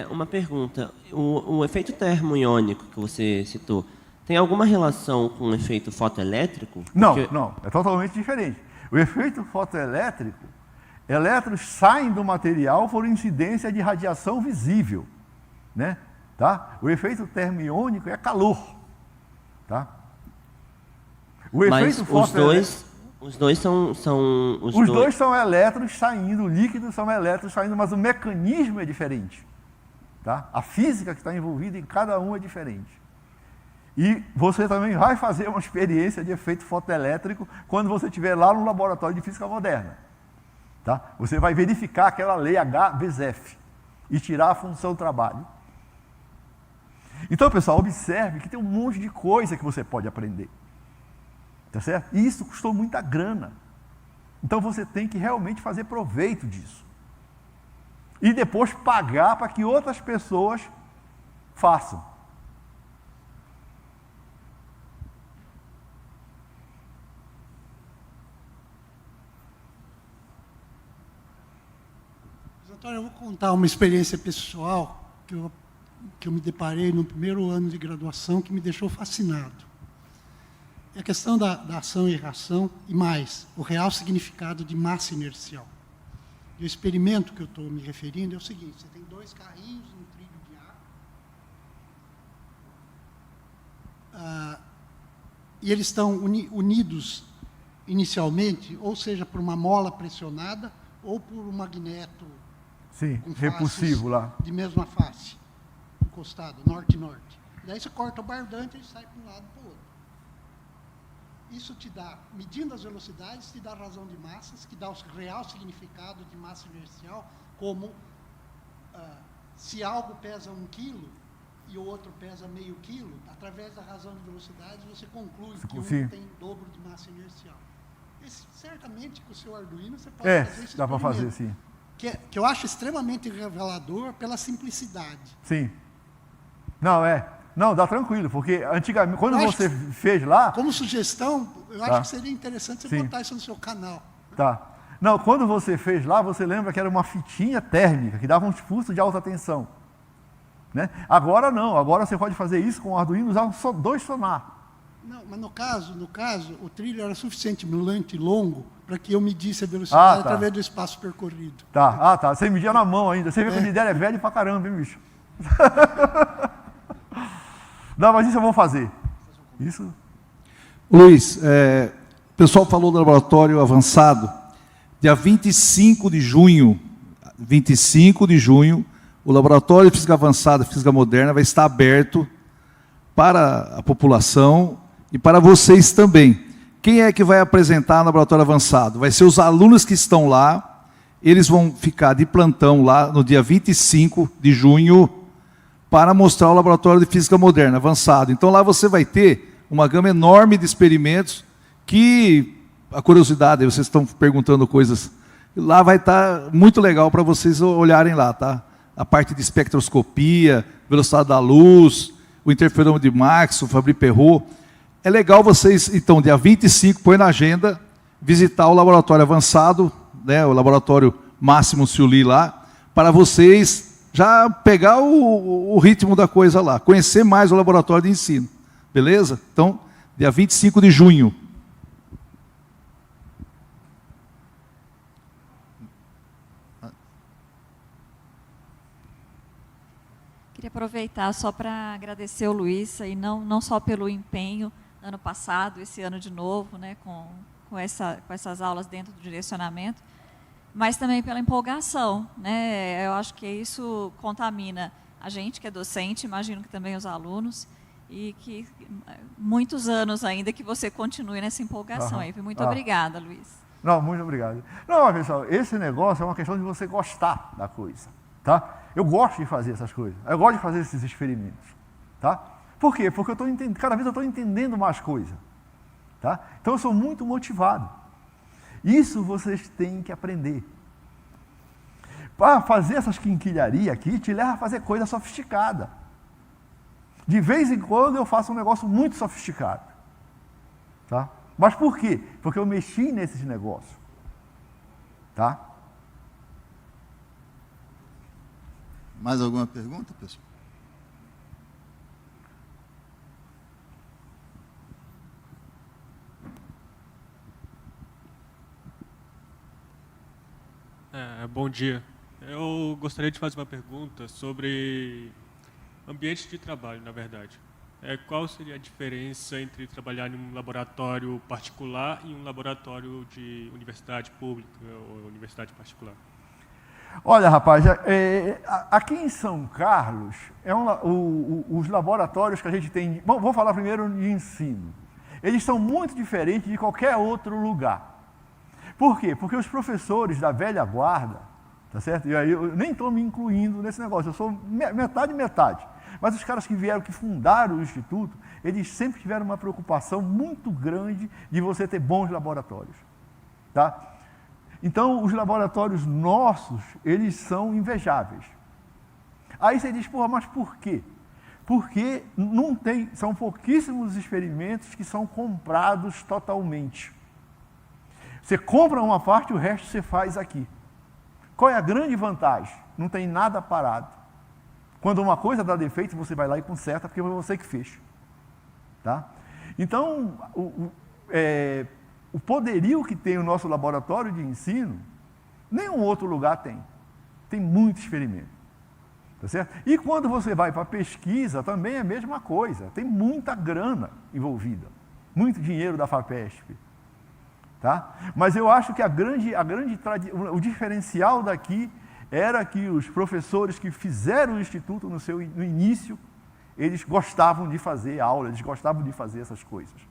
Uma pergunta, o efeito termoiônico que você citou, tem alguma relação com o efeito fotoelétrico? Não, é totalmente diferente. O efeito fotoelétrico, elétrons saem do material por incidência de radiação visível, né? Tá? O efeito termoiônico é calor, tá? Mas os dois são os dois são elétrons saindo, líquidos são elétrons saindo, mas o mecanismo é diferente, tá? A física que está envolvida em cada um é diferente. E você também vai fazer uma experiência de efeito fotoelétrico quando você estiver lá no laboratório de física moderna. Tá? Você vai verificar aquela lei H-Bezef e tirar a função trabalho. Então, pessoal, observe que tem um monte de coisa que você pode aprender. Tá certo? E isso custou muita grana. Então, você tem que realmente fazer proveito disso. e depois pagar para que outras pessoas façam. Antônio, eu vou contar uma experiência pessoal que eu me deparei no primeiro ano de graduação que me deixou fascinado. É a questão da ação e reação e mais, o real significado de massa inercial. E o experimento que eu estou me referindo é o seguinte: você tem 2 carrinhos num trilho de ar, e eles estão unidos inicialmente, ou seja, por uma mola pressionada ou por um magneto. Sim, Com repulsivo lá. De mesma face, encostado, norte-norte. Daí você corta o barbante e ele sai para um lado e para o outro. Isso te dá, medindo as velocidades, te dá razão de massas, que dá o real significado de massa inercial, como se algo pesa 1 quilo e o outro pesa meio quilo, através da razão de velocidades, você conclui que um tem o dobro de massa inercial. Certamente, com o seu Arduino, você pode fazer esse dá para fazer, sim. Que eu acho extremamente revelador pela simplicidade. Sim. Não, dá tranquilo, porque antigamente, quando você fez lá... Como sugestão, eu acho que seria interessante você botar isso no seu canal. Tá. Não, quando você fez lá, você lembra que era uma fitinha térmica, que dava um pulso de alta tensão. Né? Agora não, agora você pode fazer isso com o Arduino, usar 2 sonar. Não, mas no caso, o trilho era suficientemente longo para que eu medisse a velocidade através do espaço percorrido. Tá, você media na mão ainda. Você vê que a ideia é velha pra caramba, hein, bicho? Não, mas isso eu vou fazer. Isso. Luiz, o pessoal falou do laboratório avançado. Dia 25 de junho, o laboratório de física avançada, física moderna, vai estar aberto para a população e para vocês também. Quem é que vai apresentar no laboratório avançado? Vai ser os alunos que estão lá, eles vão ficar de plantão lá no dia 25 de junho para mostrar o laboratório de física moderna avançado. Então lá você vai ter uma gama enorme de experimentos que, a curiosidade, vocês estão perguntando coisas, lá vai estar muito legal para vocês olharem lá, tá? A parte de espectroscopia, velocidade da luz, o interferômetro de Max, o Fabry-Perot. É legal vocês, então, dia 25, põe na agenda, visitar o laboratório avançado, né, o laboratório Máximo Ciuli lá, para vocês já pegar o ritmo da coisa lá, conhecer mais o laboratório de ensino. Beleza? Então, dia 25 de junho. Queria aproveitar só para agradecer o Luiz, e não só pelo empenho ano passado, esse ano de novo, né, com essas aulas dentro do direcionamento, mas também pela empolgação. Né? Eu acho que isso contamina a gente, que é docente, imagino que também os alunos, e que muitos anos ainda que você continue nessa empolgação. Aí. Muito obrigada, Luiz. Não, muito obrigado. Não, pessoal, esse negócio é uma questão de você gostar da coisa. Tá? Eu gosto de fazer essas coisas, eu gosto de fazer esses experimentos. Tá? Por quê? Porque cada vez eu estou entendendo mais coisa. Tá? Então eu sou muito motivado. Isso vocês têm que aprender. Para fazer essas quinquilharias aqui, te leva a fazer coisa sofisticada. De vez em quando eu faço um negócio muito sofisticado. Tá? Mas por quê? Porque eu mexi nesses negócios. Tá? Mais alguma pergunta, pessoal? Bom dia. Eu gostaria de fazer uma pergunta sobre ambiente de trabalho, na verdade. Qual seria a diferença entre trabalhar em um laboratório particular e um laboratório de universidade pública ou universidade particular? Olha, rapaz, aqui em São Carlos, os laboratórios que a gente tem... Bom, vou falar primeiro de ensino. Eles são muito diferentes de qualquer outro lugar. Por quê? Porque os professores da velha guarda, tá certo? E aí eu nem estou me incluindo nesse negócio, eu sou metade. Mas os caras que fundaram o Instituto, eles sempre tiveram uma preocupação muito grande de você ter bons laboratórios. Tá? Então, os laboratórios nossos, eles são invejáveis. Aí você diz, porra, mas por quê? Porque não tem, são pouquíssimos experimentos que são comprados totalmente. Você compra uma parte, o resto você faz aqui. Qual é a grande vantagem? Não tem nada parado. Quando uma coisa dá defeito, você vai lá e conserta, porque foi você que fez. Tá? Então, o poderio que tem o nosso laboratório de ensino, nenhum outro lugar tem. Tem muito experimento. Tá certo? E quando você vai para a pesquisa, também é a mesma coisa. Tem muita grana envolvida. Muito dinheiro da FAPESP. Tá? Mas eu acho que o diferencial daqui era que os professores que fizeram o Instituto no início, eles gostavam de fazer aula, eles gostavam de fazer essas coisas.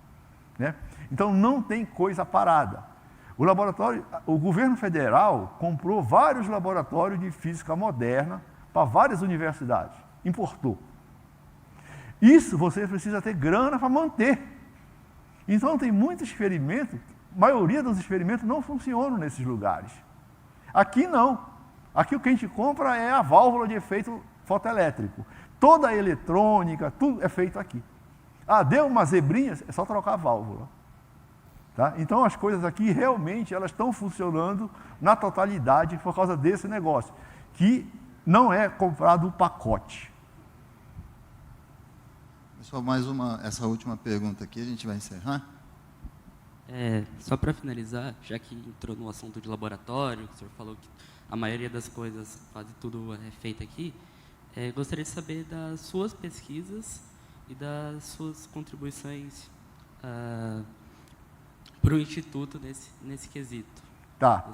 Né? Então, não tem coisa parada. O governo federal comprou vários laboratórios de física moderna para várias universidades, importou. Isso você precisa ter grana para manter. Então, tem muito experimento, a maioria dos experimentos não funcionam nesses lugares. Aqui não. Aqui o que a gente compra é a válvula de efeito fotoelétrico. Toda a eletrônica, tudo é feito aqui. Ah, deu uma zebrinha, é só trocar a válvula. Tá? Então as coisas aqui realmente elas estão funcionando na totalidade por causa desse negócio, que não é comprado o pacote. Pessoal, essa última pergunta aqui, a gente vai encerrar. Só para finalizar, já que entrou no assunto de laboratório, o senhor falou que a maioria das coisas, quase tudo é feito aqui, gostaria de saber das suas pesquisas e das suas contribuições para o Instituto nesse quesito. Tá.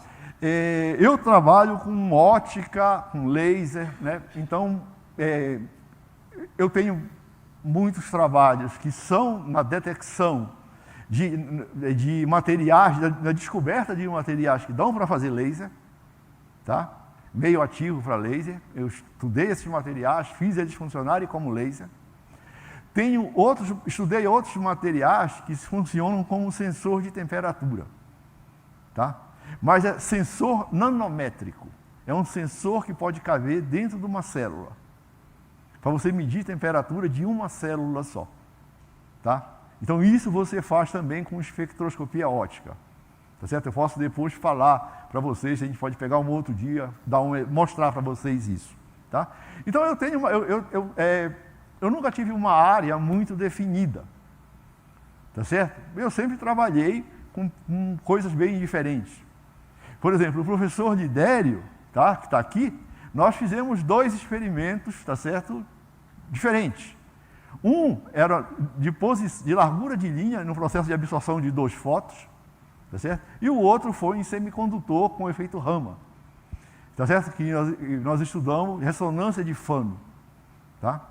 Eu trabalho com ótica, com laser, né? Então, eu tenho muitos trabalhos que são na detecção de materiais, na descoberta de materiais que dão para fazer laser, tá? Meio ativo para laser. Eu estudei esses materiais, fiz eles funcionarem como laser. Estudei outros materiais que funcionam como sensor de temperatura, tá? Mas é sensor nanométrico. É um sensor que pode caber dentro de uma célula, para você medir temperatura de uma célula só, tá? Então isso você faz também com espectroscopia óptica, tá certo? Eu posso depois falar para vocês, a gente pode pegar um outro dia, mostrar para vocês isso, tá? Então eu tenho eu nunca tive uma área muito definida, tá certo? Eu sempre trabalhei com coisas bem diferentes. Por exemplo, o professor Lidério, tá, que está aqui, nós fizemos 2 experimentos, tá certo, diferentes. Um era de largura de linha no processo de absorção de 2 fótons, tá certo? E o outro foi em semicondutor com efeito Raman, tá certo? Que nós estudamos ressonância de fano, tá?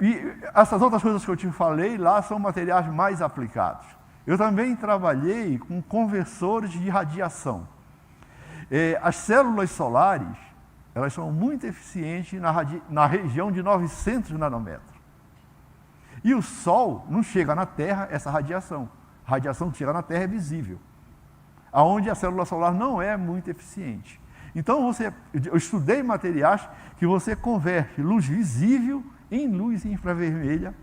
E essas outras coisas que eu te falei lá são materiais mais aplicados. Eu também trabalhei com conversores de radiação. As células solares, elas são muito eficientes na região de 900 nanômetros. E o Sol não chega na Terra essa radiação. A radiação que chega na Terra é visível, aonde a célula solar não é muito eficiente. Então, eu estudei materiais que você converte luz visível em luz infravermelha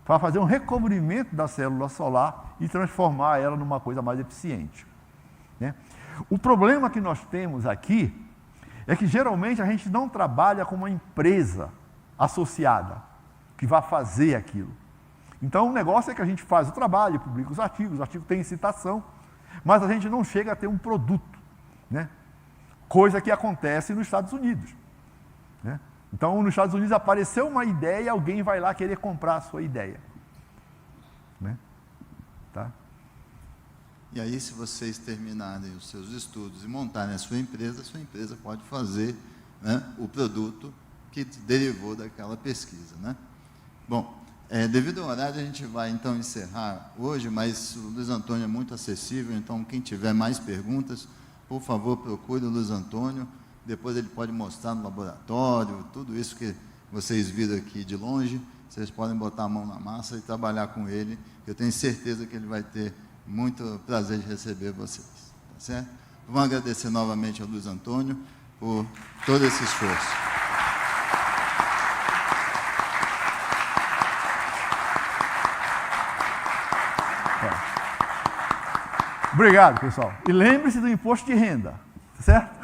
para fazer um recobrimento da célula solar e transformar ela numa coisa mais eficiente, né? O problema que nós temos aqui é que geralmente a gente não trabalha com uma empresa associada que vai fazer aquilo. Então o negócio é que a gente faz o trabalho, publica os artigos têm citação, mas a gente não chega a ter um produto, né? Coisa que acontece nos Estados Unidos, né? Então, nos Estados Unidos apareceu uma ideia e alguém vai lá querer comprar a sua ideia, né? Tá? E aí, se vocês terminarem os seus estudos e montarem a sua empresa pode fazer, né, o produto que derivou daquela pesquisa, né? Bom, devido ao horário, a gente vai então encerrar hoje, mas o Luiz Antônio é muito acessível, então quem tiver mais perguntas, por favor, procure o Luiz Antônio. Depois ele pode mostrar no laboratório, tudo isso que vocês viram aqui de longe, vocês podem botar a mão na massa e trabalhar com ele. Eu tenho certeza que ele vai ter muito prazer de receber vocês. Tá certo? Vamos agradecer novamente ao Luiz Antônio por todo esse esforço. Obrigado, pessoal. E lembre-se do imposto de renda, certo?